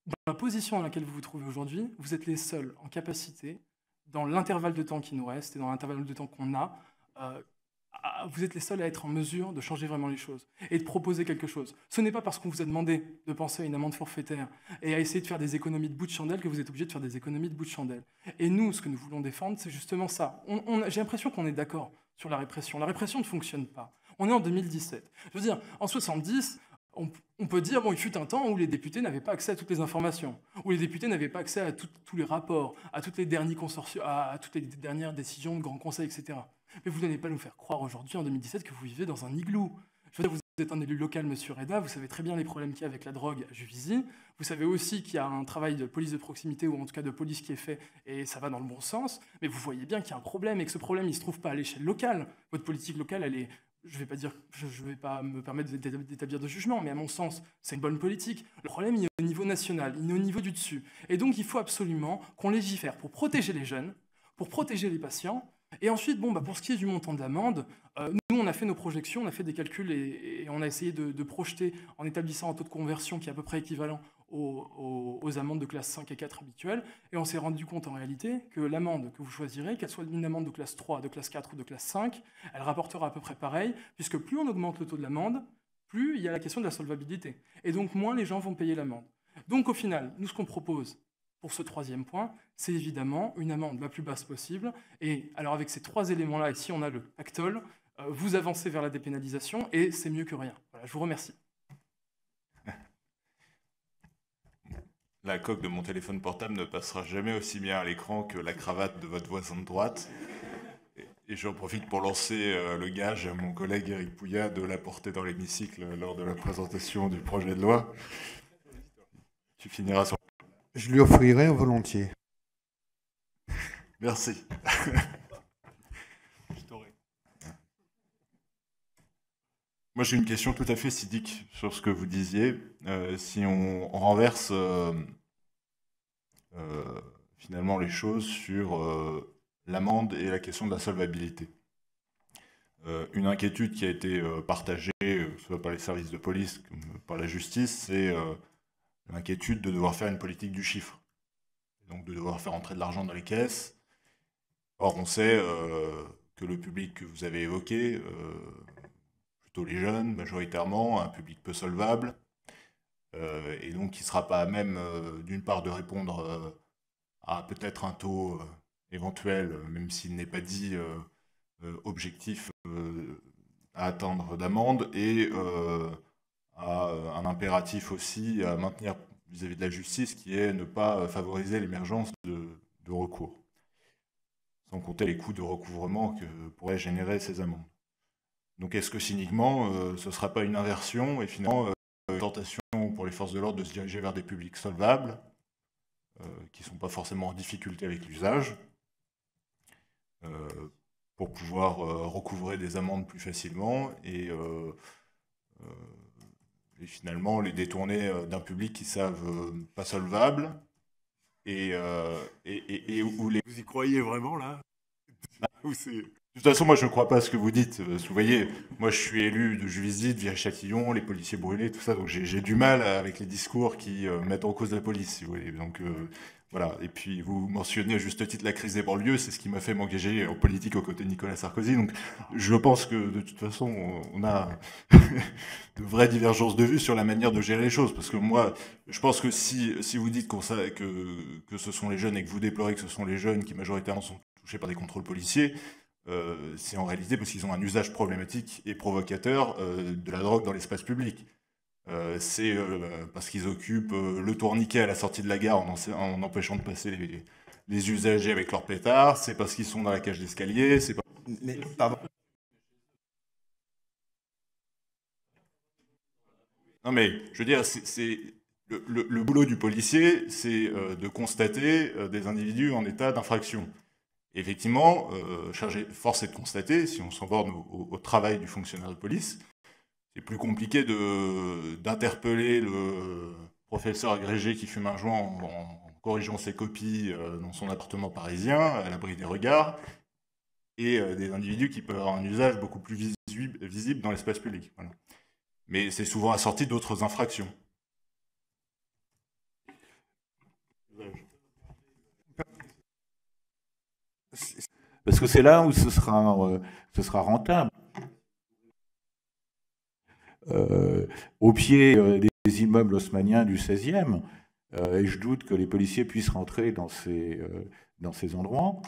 dans la position dans laquelle vous vous trouvez aujourd'hui, vous êtes les seuls en capacité dans l'intervalle de temps qui nous reste et dans l'intervalle de temps qu'on a, vous êtes les seuls à être en mesure de changer vraiment les choses et de proposer quelque chose. Ce n'est pas parce qu'on vous a demandé de penser à une amende forfaitaire et à essayer de faire des économies de bout de chandelle que vous êtes obligé de faire des économies de bout de chandelle. Et nous, ce que nous voulons défendre, c'est justement ça. J'ai l'impression qu'on est d'accord sur la répression. La répression ne fonctionne pas. On est en 2017. Je veux dire, en 70, on peut dire, bon, il fut un temps où les députés n'avaient pas accès à toutes les informations, où les députés n'avaient pas accès à tous les rapports, à toutes les dernières décisions de grands conseils, etc. Mais vous n'allez pas nous faire croire aujourd'hui, en 2017, que vous vivez dans un igloo. Je veux dire, vous êtes un élu local, monsieur Reda, vous savez très bien les problèmes qu'il y a avec la drogue à Juvisy. Vous savez aussi qu'il y a un travail de police de proximité, ou en tout cas de police qui est fait, et ça va dans le bon sens. Mais vous voyez bien qu'il y a un problème, et que ce problème, il ne se trouve pas à l'échelle locale. Votre politique locale, elle est... Je ne vais pas me permettre d'établir de jugement, mais à mon sens, c'est une bonne politique. Le problème, il est au niveau national, il est au niveau du dessus. Et donc, il faut absolument qu'on légifère pour protéger les jeunes, pour protéger les patients. Et ensuite, pour ce qui est du montant de l'amende, nous, on a fait nos projections, on a fait des calculs et on a essayé de projeter en établissant un taux de conversion qui est à peu près équivalent aux amendes de classe 5 et 4 habituelles. Et on s'est rendu compte en réalité que l'amende que vous choisirez, qu'elle soit une amende de classe 3, de classe 4 ou de classe 5, elle rapportera à peu près pareil, puisque plus on augmente le taux de l'amende, plus il y a la question de la solvabilité. Et donc, moins les gens vont payer l'amende. Donc, au final, nous, ce qu'on propose pour ce troisième point, c'est évidemment une amende la plus basse possible. Et alors, avec ces trois éléments-là, ici, on a le pactole, vous avancez vers la dépénalisation, et c'est mieux que rien. Voilà, je vous remercie. La coque de mon téléphone portable ne passera jamais aussi bien à l'écran que la cravate de votre voisin de droite. Et j'en profite pour lancer le gage à mon collègue Éric Pouillat de la porter dans l'hémicycle lors de la présentation du projet de loi. Tu finiras sur... Je lui offrirai volontiers. Merci. Moi, j'ai une question tout à fait civique sur ce que vous disiez. Si on renverse finalement les choses sur l'amende et la question de la solvabilité. Une inquiétude qui a été partagée, soit par les services de police, comme par la justice, c'est l'inquiétude de devoir faire une politique du chiffre. Donc de devoir faire entrer de l'argent dans les caisses. Or, on sait que le public que vous avez évoqué... plutôt les jeunes, majoritairement, un public peu solvable, et donc qui ne sera pas à même, d'une part, de répondre à peut-être un taux éventuel, même s'il n'est pas dit objectif à atteindre d'amende, et à un impératif aussi à maintenir vis-à-vis de la justice, qui est ne pas favoriser l'émergence de recours, sans compter les coûts de recouvrement que pourraient générer ces amendes. Donc est-ce que cyniquement, ce ne sera pas une inversion et finalement une tentation pour les forces de l'ordre de se diriger vers des publics solvables, qui ne sont pas forcément en difficulté avec l'usage, pour pouvoir recouvrer des amendes plus facilement et finalement les détourner d'un public qui savent pas solvable et où les... Vous y croyez vraiment là? Ou c'est... De toute façon, moi, je ne crois pas à ce que vous dites. Vous voyez, moi, je suis élu de Juvisy, de Viry-Châtillon, les policiers brûlés, tout ça. Donc, j'ai du mal avec les discours qui mettent en cause la police, si vous voulez. Donc, voilà. Et puis, vous mentionnez à juste titre la crise des banlieues. C'est ce qui m'a fait m'engager en politique aux côtés de Nicolas Sarkozy. Donc, je pense que, de toute façon, on a de vraies divergences de vues sur la manière de gérer les choses. Parce que moi, je pense que si vous dites que ce sont les jeunes et que vous déplorez que ce sont les jeunes qui, majoritairement, sont touchés par des contrôles policiers, c'est en réalité parce qu'ils ont un usage problématique et provocateur de la drogue dans l'espace public. C'est parce qu'ils occupent le tourniquet à la sortie de la gare en empêchant de passer les usagers avec leurs pétards, c'est parce qu'ils sont dans la cage d'escalier, c'est pas... Mais, pardon. Non mais, je veux dire, le boulot du policier, c'est de constater des individus en état d'infraction. Effectivement, force est de constater, si on s'en borne au travail du fonctionnaire de police, c'est plus compliqué d'interpeller le professeur agrégé qui fume un joint en corrigeant ses copies dans son appartement parisien, à l'abri des regards, et des individus qui peuvent avoir un usage beaucoup plus visible dans l'espace public. Voilà. Mais c'est souvent assorti d'autres infractions. Parce que c'est là où ce sera rentable. Au pied des immeubles haussmanniens du 16e, et je doute que les policiers puissent rentrer dans ces endroits.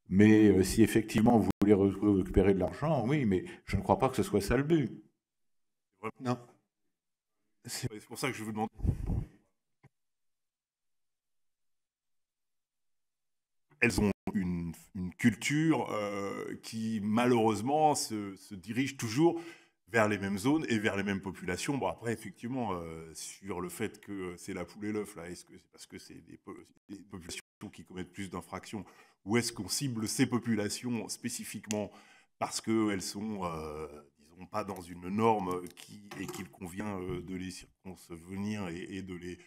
Mais si effectivement vous voulez récupérer de l'argent, oui, mais je ne crois pas que ce soit ça le but. Non. C'est pour ça que je vous demande. Elles ont une culture qui, malheureusement, se dirige toujours vers les mêmes zones et vers les mêmes populations. Bon, après, effectivement, sur le fait que c'est la poule et l'œuf, là, est-ce que c'est parce que c'est des populations qui commettent plus d'infractions, ou est-ce qu'on cible ces populations spécifiquement parce qu'elles sont, disons, pas dans une norme et qu'il convient de les circonvenir et de les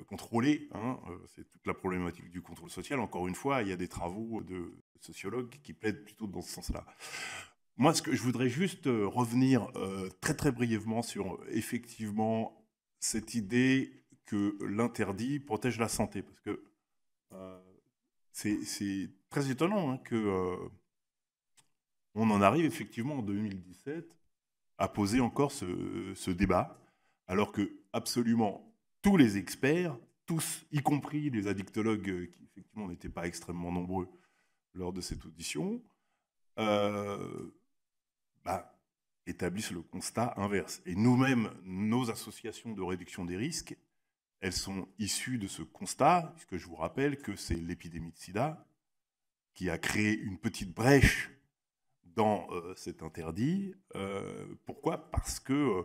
contrôler, hein, c'est toute la problématique du contrôle social. Encore une fois, il y a des travaux de sociologues qui plaident plutôt dans ce sens-là. Moi, ce que je voudrais juste revenir très très brièvement sur effectivement cette idée que l'interdit protège la santé, parce que c'est très étonnant hein, que on en arrive effectivement en 2017 à poser encore ce débat, alors que absolument tous les experts, tous, y compris les addictologues qui effectivement n'étaient pas extrêmement nombreux lors de cette audition, établissent le constat inverse. Et nous-mêmes, nos associations de réduction des risques, elles sont issues de ce constat, puisque je vous rappelle que c'est l'épidémie de sida qui a créé une petite brèche dans cet interdit. Pourquoi ? Parce que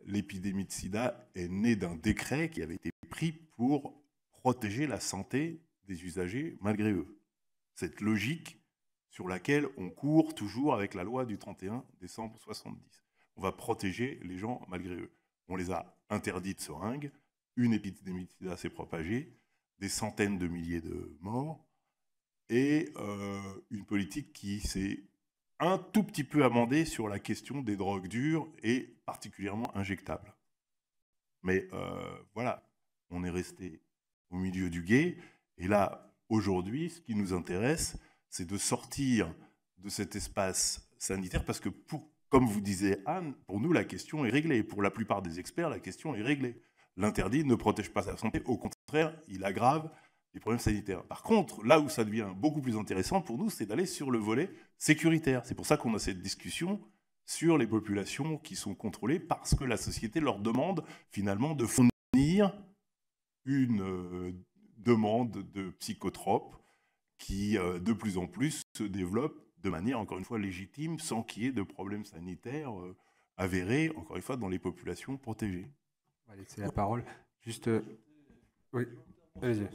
l'épidémie de sida est née d'un décret qui avait été pris pour protéger la santé des usagers malgré eux. Cette logique sur laquelle on court toujours avec la loi du 31 décembre 1970. On va protéger les gens malgré eux. On les a interdits de seringues, une épidémie de sida s'est propagée, des centaines de milliers de morts, et une politique qui s'est un tout petit peu amendée sur la question des drogues dures et particulièrement injectables. Mais voilà, on est resté au milieu du gué, et là, aujourd'hui, ce qui nous intéresse, c'est de sortir de cet espace sanitaire, parce que, comme vous disiez Anne, pour nous, la question est réglée. Pour la plupart des experts, la question est réglée. L'interdit ne protège pas la santé, au contraire, il aggrave les problèmes sanitaires. Par contre, là où ça devient beaucoup plus intéressant pour nous, c'est d'aller sur le volet sécuritaire. C'est pour ça qu'on a cette discussion sur les populations qui sont contrôlées, parce que la société leur demande finalement de fournir une demande de psychotropes qui, de plus en plus, se développe de manière, encore une fois, légitime, sans qu'il y ait de problèmes sanitaires avérés, encore une fois, dans les populations protégées. On va laisser la parole. Juste... Oui, allez-y.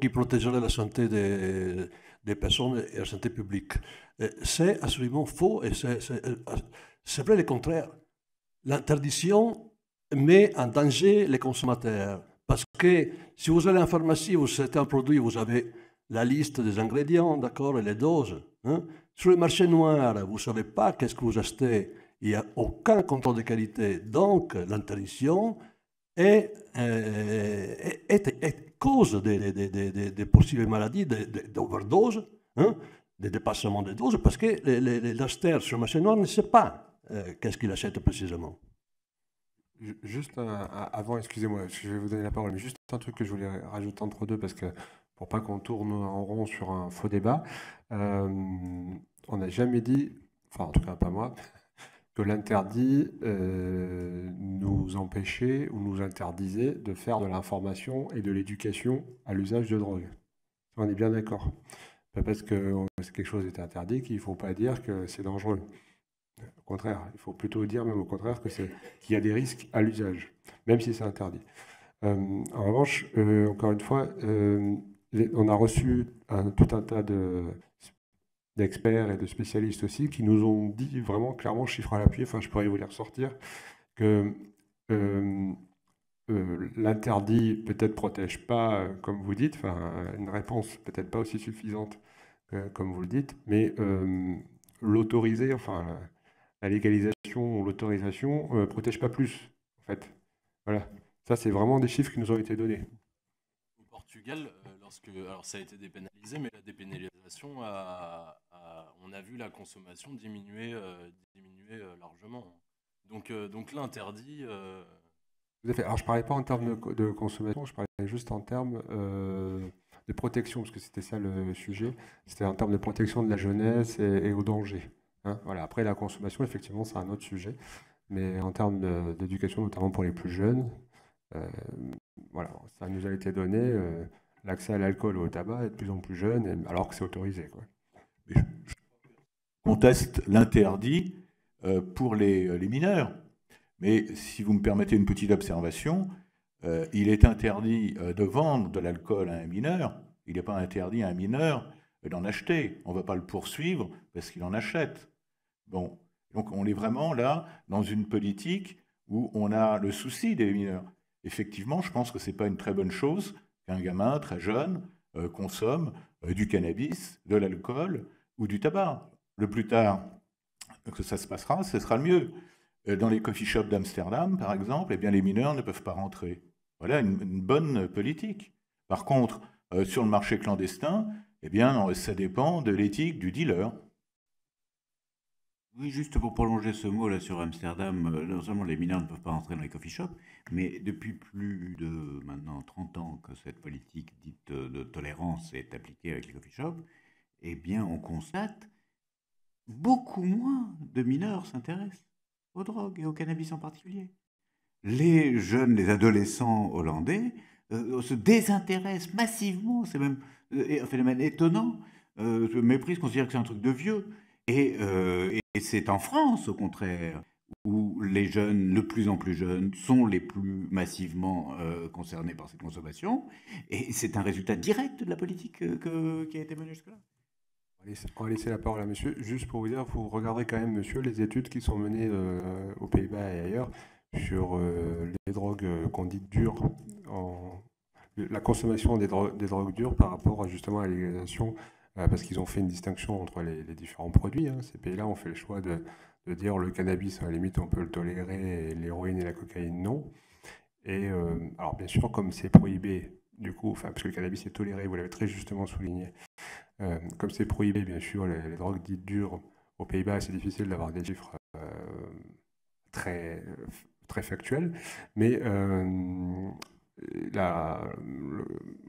Qui protégerait la santé des personnes et la santé publique. C'est absolument faux et c'est vrai le contraire. L'interdiction met en danger les consommateurs. Parce que si vous allez en pharmacie, vous achetez un produit, vous avez la liste des ingrédients, d'accord, et les doses. Hein. Sur le marché noir, vous ne savez pas qu'est-ce que vous achetez. Il n'y a aucun contrôle de qualité. Donc, l'interdiction est cause des possibles maladies, d'overdose, hein, des dépassements de doses, parce que l'acheteur sur le marché noir ne sait pas qu'est-ce qu'il achète précisément. Juste avant, excusez-moi, je vais vous donner la parole, mais juste un truc que je voulais rajouter entre deux, parce que pour pas qu'on tourne en rond sur un faux débat, on n'a jamais dit, enfin en tout cas pas moi, que l'interdit nous empêchait ou nous interdisait de faire de l'information et de l'éducation à l'usage de drogue. On est bien d'accord. Pas parce que quelque chose est interdit qu'il ne faut pas dire que c'est dangereux. Au contraire, il faut plutôt dire même au contraire qu'il y a des risques à l'usage, même si c'est interdit. En revanche, encore une fois, on a reçu tout un tas d'experts et de spécialistes aussi qui nous ont dit vraiment clairement, chiffre à l'appui, enfin je pourrais vous les ressortir, que l'interdit peut-être protège pas, comme vous dites, enfin une réponse peut-être pas aussi suffisante comme vous le dites, mais l'autoriser, enfin la légalisation ou l'autorisation ne protège pas plus, en fait. Voilà. Ça, c'est vraiment des chiffres qui nous ont été donnés. Portugal, alors ça a été dépénalisé, mais la dépénalisation on a vu la consommation diminuer largement. Donc l'interdit. Tout à fait. Alors je ne parlais pas en termes de consommation, je parlais juste en termes de protection, parce que c'était ça le sujet. C'était en termes de protection de la jeunesse et au danger. Hein, voilà. Après la consommation, effectivement, c'est un autre sujet. Mais en termes d'éducation, notamment pour les plus jeunes, voilà, ça nous a été donné. L'accès à l'alcool ou au tabac est de plus en plus jeune, alors que c'est autorisé, quoi. Je conteste l'interdit pour les mineurs. Mais si vous me permettez une petite observation, il est interdit de vendre de l'alcool à un mineur. Il n'est pas interdit à un mineur d'en acheter. On ne va pas le poursuivre parce qu'il en achète. Bon, donc on est vraiment là dans une politique où on a le souci des mineurs. Effectivement, je pense que ce n'est pas une très bonne chose qu'un gamin très jeune consomme du cannabis, de l'alcool ou du tabac. Le plus tard que ça se passera, ce sera le mieux. Dans les coffee shops d'Amsterdam, par exemple, eh bien, les mineurs ne peuvent pas rentrer. Voilà une bonne politique. Par contre, sur le marché clandestin, eh bien, ça dépend de l'éthique du dealer. Oui, juste pour prolonger ce mot là sur Amsterdam, non seulement les mineurs ne peuvent pas entrer dans les coffee shops, mais depuis plus de maintenant 30 ans que cette politique dite de tolérance est appliquée avec les coffee shops, eh bien on constate beaucoup moins de mineurs s'intéressent aux drogues et au cannabis en particulier. Les jeunes, les adolescents hollandais se désintéressent massivement, c'est même un phénomène étonnant, méprise, considère que c'est un truc de vieux. Et c'est en France, au contraire, où les jeunes, de plus en plus jeunes, sont les plus massivement concernés par cette consommation. Et c'est un résultat direct de la politique qui a été menée jusque-là. On va laisser la parole à monsieur. Juste pour vous dire, vous regarderez quand même, monsieur, les études qui sont menées aux Pays-Bas et ailleurs sur les drogues qu'on dit dures, la consommation des drogues dures par rapport justement à la légalisation. Parce qu'ils ont fait une distinction entre les différents produits. Hein. Ces pays-là ont fait le choix de dire le cannabis, à la limite, on peut le tolérer, et l'héroïne et la cocaïne, non. Et alors, bien sûr, comme c'est prohibé, du coup, parce que le cannabis est toléré, vous l'avez très justement souligné, comme c'est prohibé, bien sûr, les drogues dites dures aux Pays-Bas, c'est difficile d'avoir des chiffres très factuels, mais on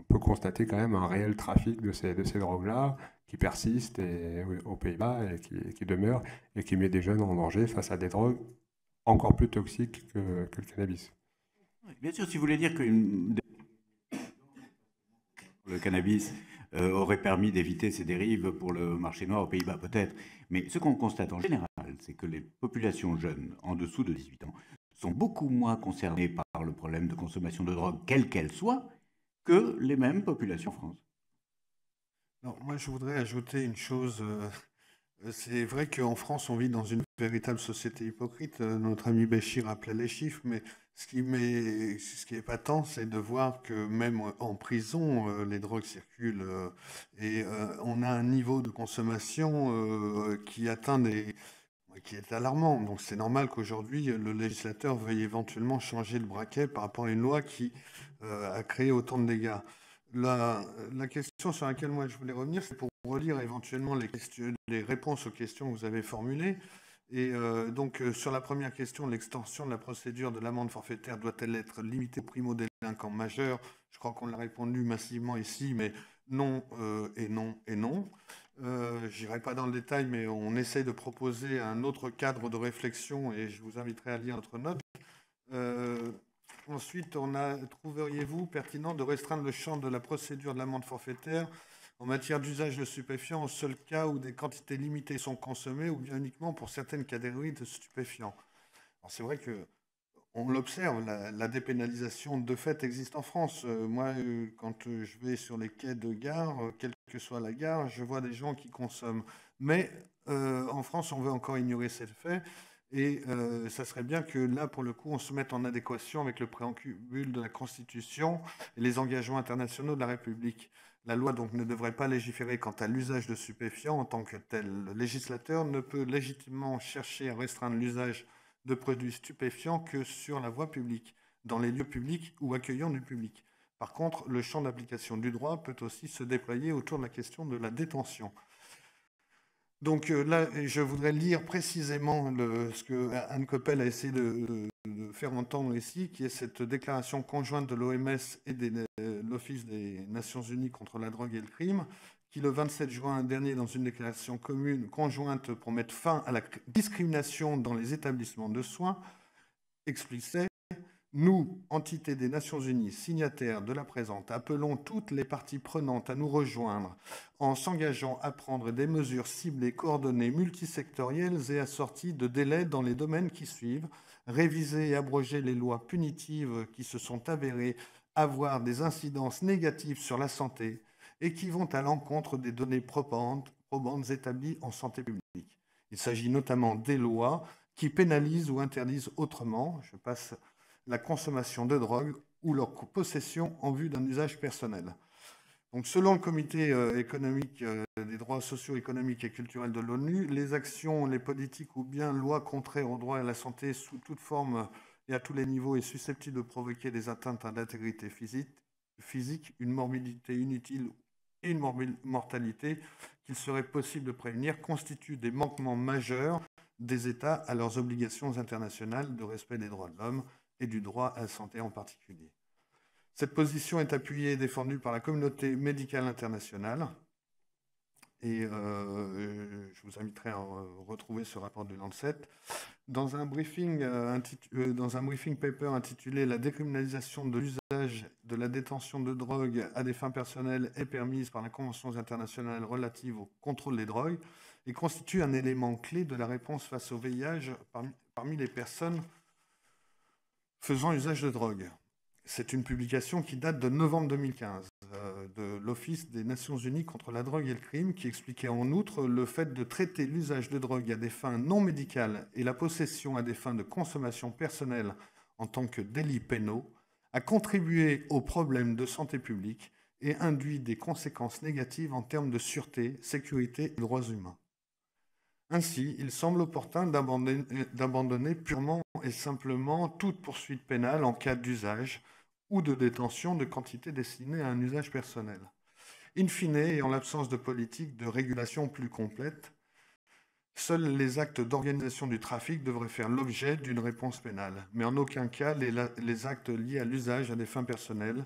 peut constater quand même un réel trafic de ces drogues-là qui persiste aux Pays-Bas et qui demeure et qui met des jeunes en danger face à des drogues encore plus toxiques que le cannabis. Bien sûr, si vous voulez dire que le cannabis aurait permis d'éviter ces dérives pour le marché noir aux Pays-Bas, peut-être. Mais ce qu'on constate en général, c'est que les populations jeunes en dessous de 18 ans sont beaucoup moins concernées par le problème de consommation de drogue, quelle qu'elle soit, que les mêmes populations en France. Non, moi, je voudrais ajouter une chose. C'est vrai qu'en France, on vit dans une véritable société hypocrite. Notre ami Béchir rappelait les chiffres, mais ce qui est patent, c'est de voir que même en prison, les drogues circulent et on a un niveau de consommation qui atteint qui est alarmant. Donc c'est normal qu'aujourd'hui, le législateur veuille éventuellement changer le braquet par rapport à une loi qui a créé autant de dégâts. La question sur laquelle moi je voulais revenir, c'est pour relire éventuellement les réponses aux questions que vous avez formulées. Et donc sur la première question, l'extension de la procédure de l'amende forfaitaire doit-elle être limitée aux primo-délinquants majeurs? Je crois qu'on l'a répondu massivement ici, mais non et non et non. Je n'irai pas dans le détail, mais on essaie de proposer un autre cadre de réflexion et je vous inviterai à lire notre note. Ensuite, trouveriez-vous pertinent de restreindre le champ de la procédure de l'amende forfaitaire en matière d'usage de stupéfiants au seul cas où des quantités limitées sont consommées ou bien uniquement pour certaines catégories de stupéfiants? Alors c'est vrai que on l'observe, la dépénalisation de fait existe en France. Moi, quand je vais sur les quais de gare, quelle que soit la gare, je vois des gens qui consomment. Mais en France, on veut encore ignorer ces faits. Et ça serait bien que là, pour le coup, on se mette en adéquation avec le préambule de la Constitution et les engagements internationaux de la République. La loi donc ne devrait pas légiférer quant à l'usage de stupéfiants en tant que tel. Le législateur ne peut légitimement chercher à restreindre l'usage de produits stupéfiants que sur la voie publique, dans les lieux publics ou accueillant du public. Par contre, le champ d'application du droit peut aussi se déployer autour de la question de la détention. Donc là, je voudrais lire précisément ce que Anne Coppel a essayé de faire entendre ici, qui est cette déclaration conjointe de l'OMS et de l'Office des Nations Unies contre la drogue et le crime, qui le 27 juin dernier, dans une déclaration commune conjointe pour mettre fin à la discrimination dans les établissements de soins, expliquait: nous, entité des Nations Unies, signataires de la présente, appelons toutes les parties prenantes à nous rejoindre en s'engageant à prendre des mesures ciblées, coordonnées, multisectorielles et assorties de délais dans les domaines qui suivent, réviser et abroger les lois punitives qui se sont avérées avoir des incidences négatives sur la santé et qui vont à l'encontre des données probantes établies en santé publique. Il s'agit notamment des lois qui pénalisent ou interdisent autrement, je passe, la consommation de drogue ou leur possession en vue d'un usage personnel. Donc, selon le Comité économique des droits sociaux, économiques et culturels de l'ONU, les actions, les politiques ou bien lois contraires au droit et à la santé sous toute forme et à tous les niveaux est susceptible de provoquer des atteintes à l'intégrité physique, une morbidité inutile et une mortalité qu'il serait possible de prévenir, constituent des manquements majeurs des États à leurs obligations internationales de respect des droits de l'homme et du droit à la santé en particulier. Cette position est appuyée et défendue par la communauté médicale internationale. Et je vous inviterai à retrouver ce rapport de Lancet. Dans un briefing paper intitulé « La décriminalisation de l'usage de la détention de drogue à des fins personnelles est permise par la Convention internationale relative au contrôle des drogues » et constitue un élément clé de la réponse face au VIH parmi les personnes faisant usage de drogue. C'est une publication qui date de novembre 2015 de l'Office des Nations Unies contre la drogue et le crime, qui expliquait en outre le fait de traiter l'usage de drogue à des fins non médicales et la possession à des fins de consommation personnelle en tant que délits pénaux a contribué aux problèmes de santé publique et induit des conséquences négatives en termes de sûreté, sécurité et droits humains. Ainsi, il semble opportun d'abandonner purement et simplement toute poursuite pénale en cas d'usage ou de détention de quantités destinées à un usage personnel. In fine, et en l'absence de politique de régulation plus complète, seuls les actes d'organisation du trafic devraient faire l'objet d'une réponse pénale, mais en aucun cas les actes liés à l'usage à des fins personnelles,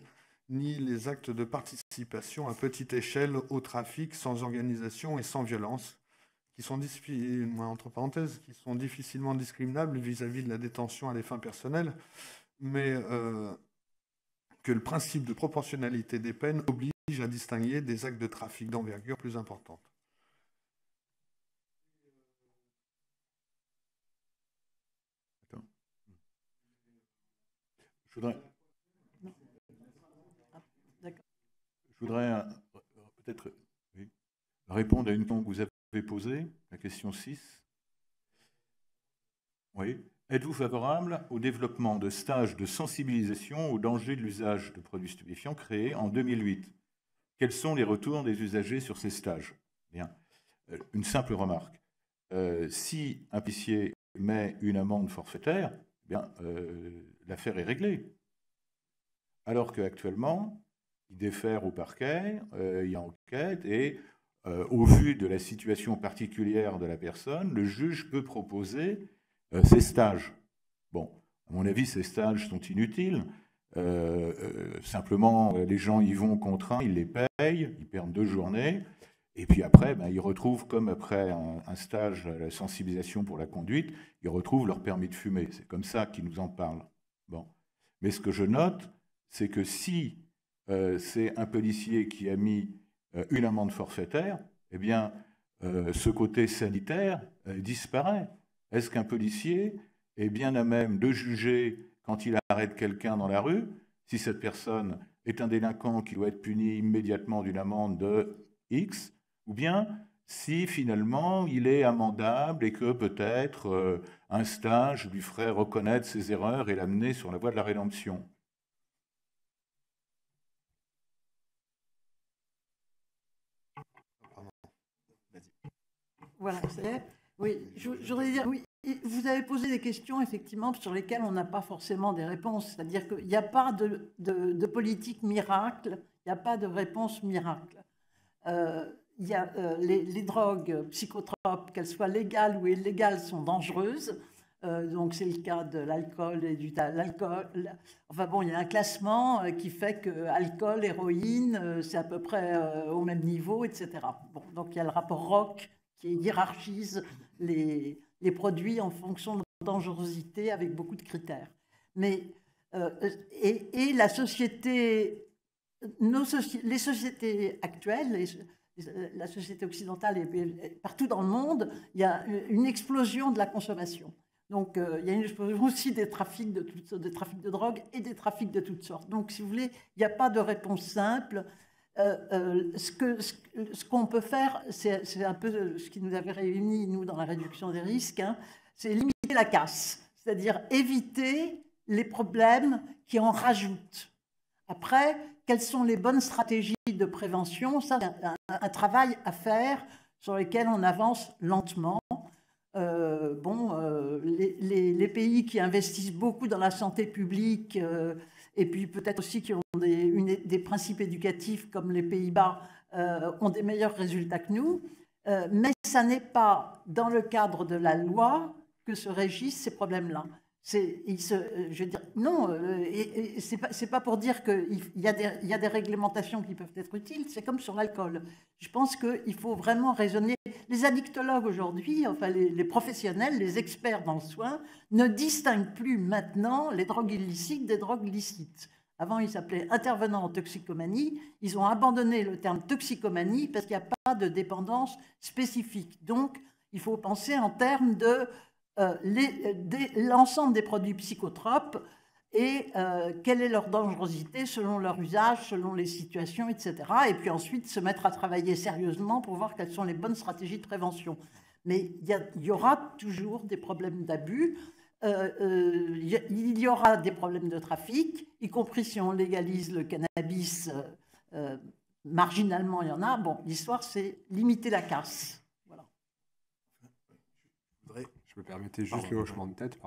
ni les actes de participation à petite échelle au trafic sans organisation et sans violence, qui sont, entre parenthèses, qui sont difficilement discriminables vis-à-vis de la détention à des fins personnelles, mais que le principe de proportionnalité des peines oblige à distinguer des actes de trafic d'envergure plus importante. Attends. Je voudrais peut-être répondre à une question que vous avez posée, la question 6. Oui. Êtes-vous favorable au développement de stages de sensibilisation au danger de l'usage de produits stupéfiants créés en 2008 ? Quels sont les retours des usagers sur ces stages ? Bien. Une simple remarque. Si un policier met une amende forfaitaire, bien, l'affaire est réglée. Alors qu'actuellement, il défère au parquet, il y a enquête, et au vu de la situation particulière de la personne, le juge peut proposer ces stages. Bon, à mon avis, ces stages sont inutiles. Simplement, les gens y vont contraints, ils les payent, ils perdent 2 journées, et puis après, ben, ils retrouvent, comme après un stage à la sensibilisation pour la conduite, ils retrouvent leur permis de fumer. C'est comme ça qu'ils nous en parlent. Bon. Mais ce que je note, c'est que si c'est un policier qui a mis une amende forfaitaire, eh bien, ce côté sanitaire disparaît. Est-ce qu'un policier est bien à même de juger, quand il arrête quelqu'un dans la rue, si cette personne est un délinquant qui doit être puni immédiatement d'une amende de X, ou bien si finalement il est amendable et que peut-être un stage lui ferait reconnaître ses erreurs et l'amener sur la voie de la rédemption. Voilà, c'est... Oui, je voudrais dire, oui, vous avez posé des questions, effectivement, sur lesquelles on n'a pas forcément des réponses. C'est-à-dire qu'il n'y a pas de politique miracle, il n'y a pas de réponse miracle. Il y a, les drogues psychotropes, qu'elles soient légales ou illégales, sont dangereuses. Donc c'est le cas de l'alcool et du l'alcool. Enfin bon, il y a un classement qui fait que alcool, héroïne, c'est à peu près au même niveau, etc. Bon, donc il y a le rapport ROC qui hiérarchise les produits en fonction de leur dangerosité avec beaucoup de critères. Mais et la société, les sociétés actuelles, la société occidentale et partout dans le monde, il y a une explosion de la consommation. Donc, il y a une explosion aussi des trafics des trafics de drogue et des trafics de toutes sortes. Donc, si vous voulez, il n'y a pas de réponse simple. Ce qu'on peut faire, c'est un peu ce qui nous avait réunis, nous, dans la réduction des risques, hein, c'est limiter la casse, c'est-à-dire éviter les problèmes qui en rajoutent. Après, quelles sont les bonnes stratégies de prévention? Ça, c'est un travail à faire sur lequel on avance lentement. Les pays qui investissent beaucoup dans la santé publique et puis peut-être aussi qui ont des principes éducatifs comme les Pays-Bas ont des meilleurs résultats que nous. Mais ça n'est pas dans le cadre de la loi que se régissent ces problèmes-là. Je veux dire, non, c'est pas pour dire qu'il y a des réglementations qui peuvent être utiles, c'est comme sur l'alcool. Je pense qu'il faut vraiment raisonner. Les addictologues aujourd'hui, enfin les professionnels, les experts dans le soin, ne distinguent plus maintenant les drogues illicites des drogues licites. Avant, ils s'appelaient intervenants en toxicomanie. Ils ont abandonné le terme toxicomanie parce qu'il n'y a pas de dépendance spécifique. Donc, il faut penser en termes de l'ensemble des produits psychotropes et quelle est leur dangerosité selon leur usage, selon les situations, etc. Et puis ensuite se mettre à travailler sérieusement pour voir quelles sont les bonnes stratégies de prévention. Mais il y aura toujours des problèmes d'abus, il y aura des problèmes de trafic, y compris si on légalise le cannabis, marginalement il y en a. Bon, l'histoire c'est limiter la casse. Je me permettais juste le hochement de tête,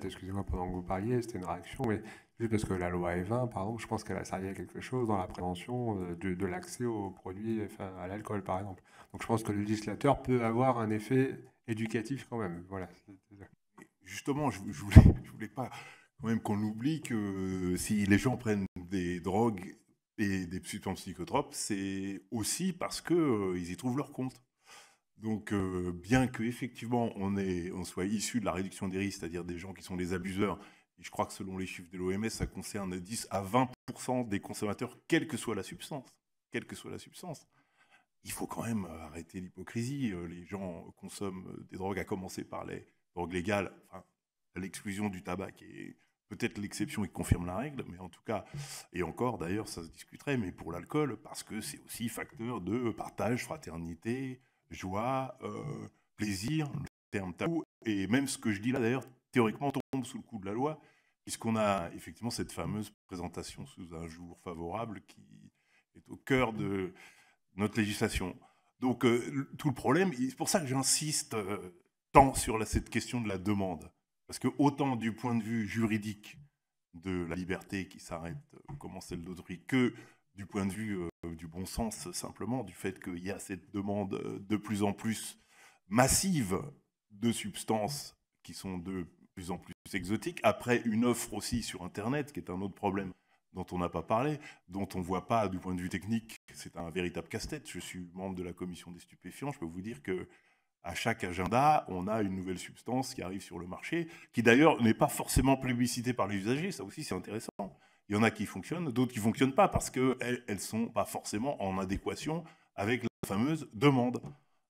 excusez-moi, pendant que vous parliez, c'était une réaction, mais juste parce que la loi E20, par exemple, je pense qu'elle a servi à quelque chose dans la prévention de l'accès aux produits, enfin, à l'alcool, par exemple. Donc je pense que le législateur peut avoir un effet éducatif quand même. Voilà. Justement, je voulais pas quand même qu'on oublie que si les gens prennent des drogues et des substances psychotropes, c'est aussi parce qu'ils y trouvent leur compte. Donc, bien qu'effectivement on soit issu de la réduction des risques, c'est-à-dire des gens qui sont des abuseurs, et je crois que selon les chiffres de l'OMS, ça concerne 10 à 20% des consommateurs, quelle que soit la substance, il faut quand même arrêter l'hypocrisie. Les gens consomment des drogues, à commencer par les drogues légales, enfin, à l'exclusion du tabac, qui est peut-être l'exception et qui confirme la règle, mais en tout cas, et encore d'ailleurs, ça se discuterait, mais pour l'alcool, parce que c'est aussi facteur de partage, fraternité, joie, plaisir, le terme tabou, et même ce que je dis là d'ailleurs, théoriquement tombe sous le coup de la loi, puisqu'on a effectivement cette fameuse présentation sous un jour favorable qui est au cœur de notre législation. Donc tout le problème, c'est pour ça que j'insiste tant sur cette question de la demande, parce que autant du point de vue juridique de la liberté qui s'arrête, comment celle d'autrui, que du point de vue du bon sens, simplement, du fait qu'il y a cette demande de plus en plus massive de substances qui sont de plus en plus exotiques. Après, une offre aussi sur Internet, qui est un autre problème dont on n'a pas parlé, dont on ne voit pas du point de vue technique, c'est un véritable casse-tête. Je suis membre de la commission des stupéfiants, je peux vous dire qu'à chaque agenda, on a une nouvelle substance qui arrive sur le marché, qui d'ailleurs n'est pas forcément plébiscitée par les usagers, ça aussi c'est intéressant. Il y en a qui fonctionnent, d'autres qui ne fonctionnent pas parce qu'elles ne sont pas forcément en adéquation avec la fameuse demande.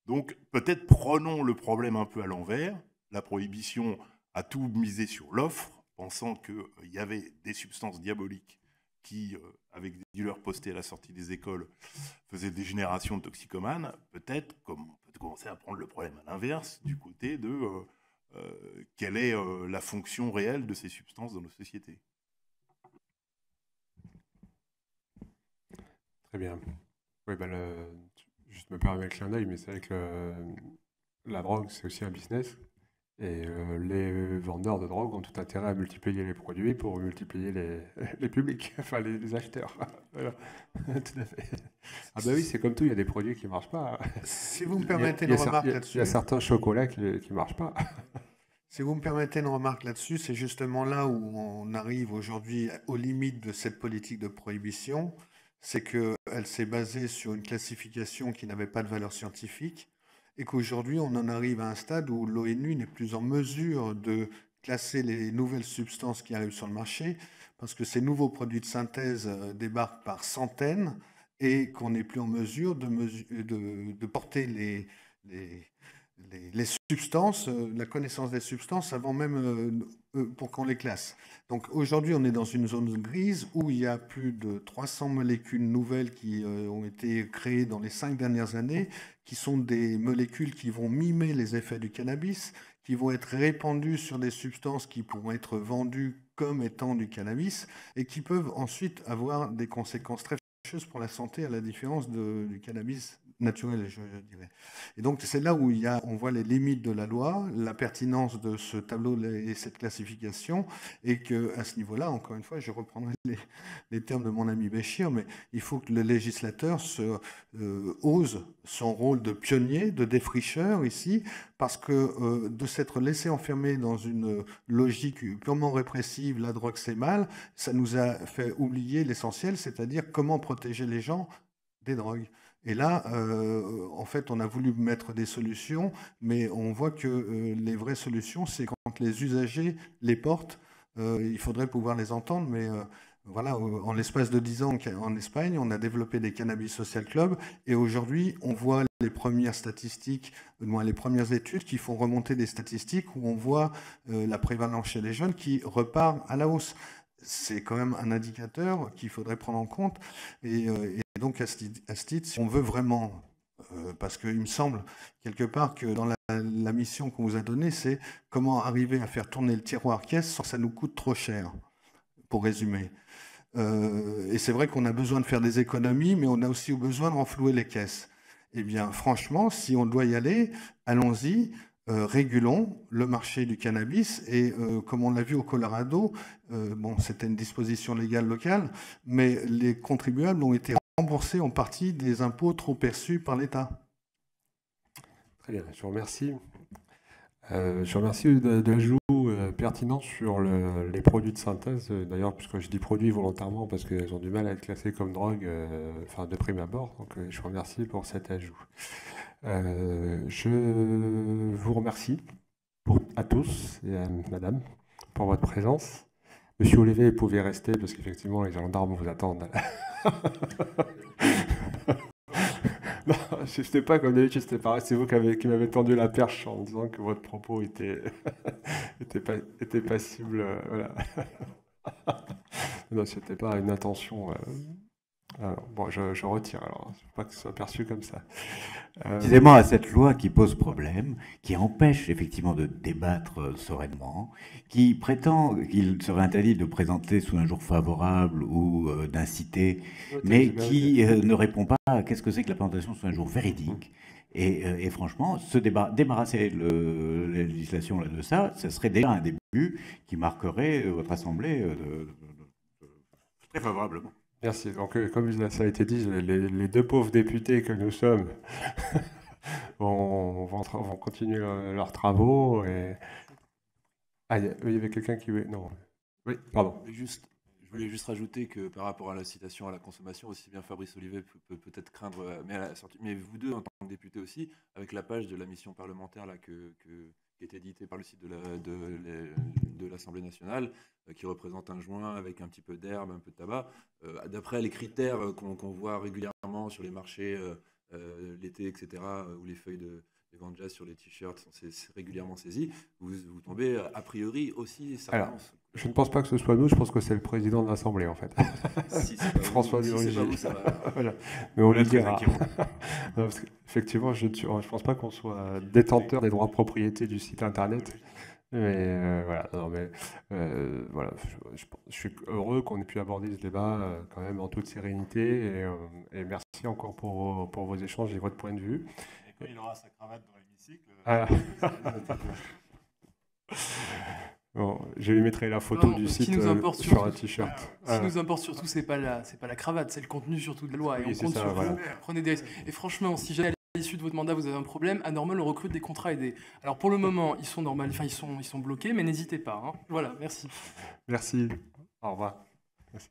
Donc peut-être prenons le problème un peu à l'envers. La prohibition a tout misé sur l'offre, pensant qu'il y avait des substances diaboliques qui, avec des dealers postés à la sortie des écoles, faisaient des générations de toxicomanes. Peut-être comme on peut commencer à prendre le problème à l'inverse, du côté de quelle est la fonction réelle de ces substances dans nos sociétés. Très bien. Oui, juste me permettre un clin d'œil, mais c'est vrai que la drogue, c'est aussi un business. Et les vendeurs de drogue ont tout intérêt à multiplier les produits pour multiplier les publics, enfin les acheteurs. Voilà. Tout à fait. Ah bah oui, c'est comme tout, il y a des produits qui ne marchent pas. Si vous me permettez une remarque là-dessus. Il y a certains chocolats qui ne marchent pas. Si vous me permettez une remarque là-dessus, c'est justement là où on arrive aujourd'hui aux limites de cette politique de prohibition, c'est qu'elle s'est basée sur une classification qui n'avait pas de valeur scientifique, et qu'aujourd'hui, on en arrive à un stade où l'ONU n'est plus en mesure de classer les nouvelles substances qui arrivent sur le marché, parce que ces nouveaux produits de synthèse débarquent par centaines, et qu'on n'est plus en mesure de porter les substances, la connaissance des substances avant même pour qu'on les classe. Donc aujourd'hui, on est dans une zone grise où il y a plus de 300 molécules nouvelles qui ont été créées dans les 5 dernières années, qui sont des molécules qui vont mimer les effets du cannabis, qui vont être répandues sur des substances qui pourront être vendues comme étant du cannabis et qui peuvent ensuite avoir des conséquences très fâcheuses pour la santé, à la différence du cannabis naturel, je dirais. Et donc, c'est là où on voit les limites de la loi, la pertinence de ce tableau et cette classification, et qu'à ce niveau-là, encore une fois, je reprendrai les termes de mon ami Béchir, mais il faut que le législateur ose son rôle de pionnier, de défricheur ici, parce que de s'être laissé enfermer dans une logique purement répressive, la drogue c'est mal, ça nous a fait oublier l'essentiel, c'est-à-dire comment protéger les gens des drogues. Et là, en fait, on a voulu mettre des solutions, mais on voit que les vraies solutions, c'est quand les usagers les portent. Il faudrait pouvoir les entendre, mais voilà, en l'espace de 10 ans en Espagne, on a développé des cannabis social clubs, et aujourd'hui, on voit les premières statistiques, les premières études qui font remonter des statistiques où on voit la prévalence chez les jeunes qui repart à la hausse. C'est quand même un indicateur qu'il faudrait prendre en compte. Et donc, à ce titre, si on veut vraiment, parce qu'il me semble quelque part que dans la mission qu'on vous a donnée, c'est comment arriver à faire tourner le tiroir caisse sans que ça nous coûte trop cher, pour résumer. Et c'est vrai qu'on a besoin de faire des économies, mais on a aussi besoin de renflouer les caisses. Eh bien, franchement, si on doit y aller, allons-y. Régulons le marché du cannabis et comme on l'a vu au Colorado, bon, c'était une disposition légale locale, mais les contribuables ont été remboursés en partie des impôts trop perçus par l'État. Très bien, je vous remercie. Je vous remercie de l'ajout pertinent sur les produits de synthèse. D'ailleurs, puisque je dis produits volontairement parce qu'ils ont du mal à être classés comme drogue, enfin de prime abord. Donc, je vous remercie pour cet ajout. Je vous remercie à tous et à madame pour votre présence. Monsieur Olivier, vous pouvez rester parce qu'effectivement les gendarmes vous attendent. Non, je n'étais pas comme d'habitude, c'était pareil, c'est vous qui m'avez tendu la perche en disant que votre propos était passible. Voilà. Non, ce n'était pas une intention. Alors, bon, je retire, alors, je ne veux pas que ce soit perçu comme ça. Précisément à cette loi qui pose problème, qui empêche effectivement de débattre sereinement, qui prétend qu'il serait interdit de présenter sous un jour favorable ou d'inciter, mais qui ne répond pas à qu'est-ce que c'est que la présentation sous un jour véridique. Et franchement, débarrasser la législation de ça, ce serait déjà un début qui marquerait votre Assemblée très favorablement. Merci. Donc, comme ça a été dit, les deux pauvres députés que nous sommes vont continuer leurs travaux. Et... Ah, il y avait quelqu'un qui... Non. Oui, pardon. Je voulais juste rajouter que par rapport à l'incitation à la consommation, aussi bien Fabrice Olivet peut peut-être craindre, mais vous deux en tant que députés aussi, avec la page de la mission parlementaire là, qui est éditée par le site de l'Assemblée nationale, qui représente un joint avec un petit peu d'herbe, un peu de tabac. D'après les critères qu'on voit régulièrement sur les marchés l'été, etc., où les feuilles de ganja sur les t-shirts sont régulièrement saisies, vous tombez a priori aussi certainement. Alors, je ne pense pas que ce soit nous, je pense que c'est le président de l'Assemblée en fait. Si François Durugy. Voilà. Mais on le dira. Effectivement, je ne pense pas qu'on soit détenteur des droits de propriété du site internet. Mais voilà, non, mais, voilà, je suis heureux qu'on ait pu aborder ce débat quand même en toute sérénité et merci encore pour vos échanges et votre point de vue. Et quand il aura sa cravate dans l'hémicycle... Bon, je lui mettrai la photo Non, du ce qui site nous importe sur surtout- un t-shirt. Ce qui nous importe surtout, c'est pas la cravate, c'est le contenu surtout de la loi. Et Oui, on c'est compte ça, sur voilà. vous, prenez des risques. Et franchement, si jamais à l'issue de votre mandat vous avez un problème, à Normal on recrute des contrats aidés. Alors pour le moment, ils sont bloqués, mais n'hésitez pas. Hein. Voilà, merci. Merci. Au revoir. Merci.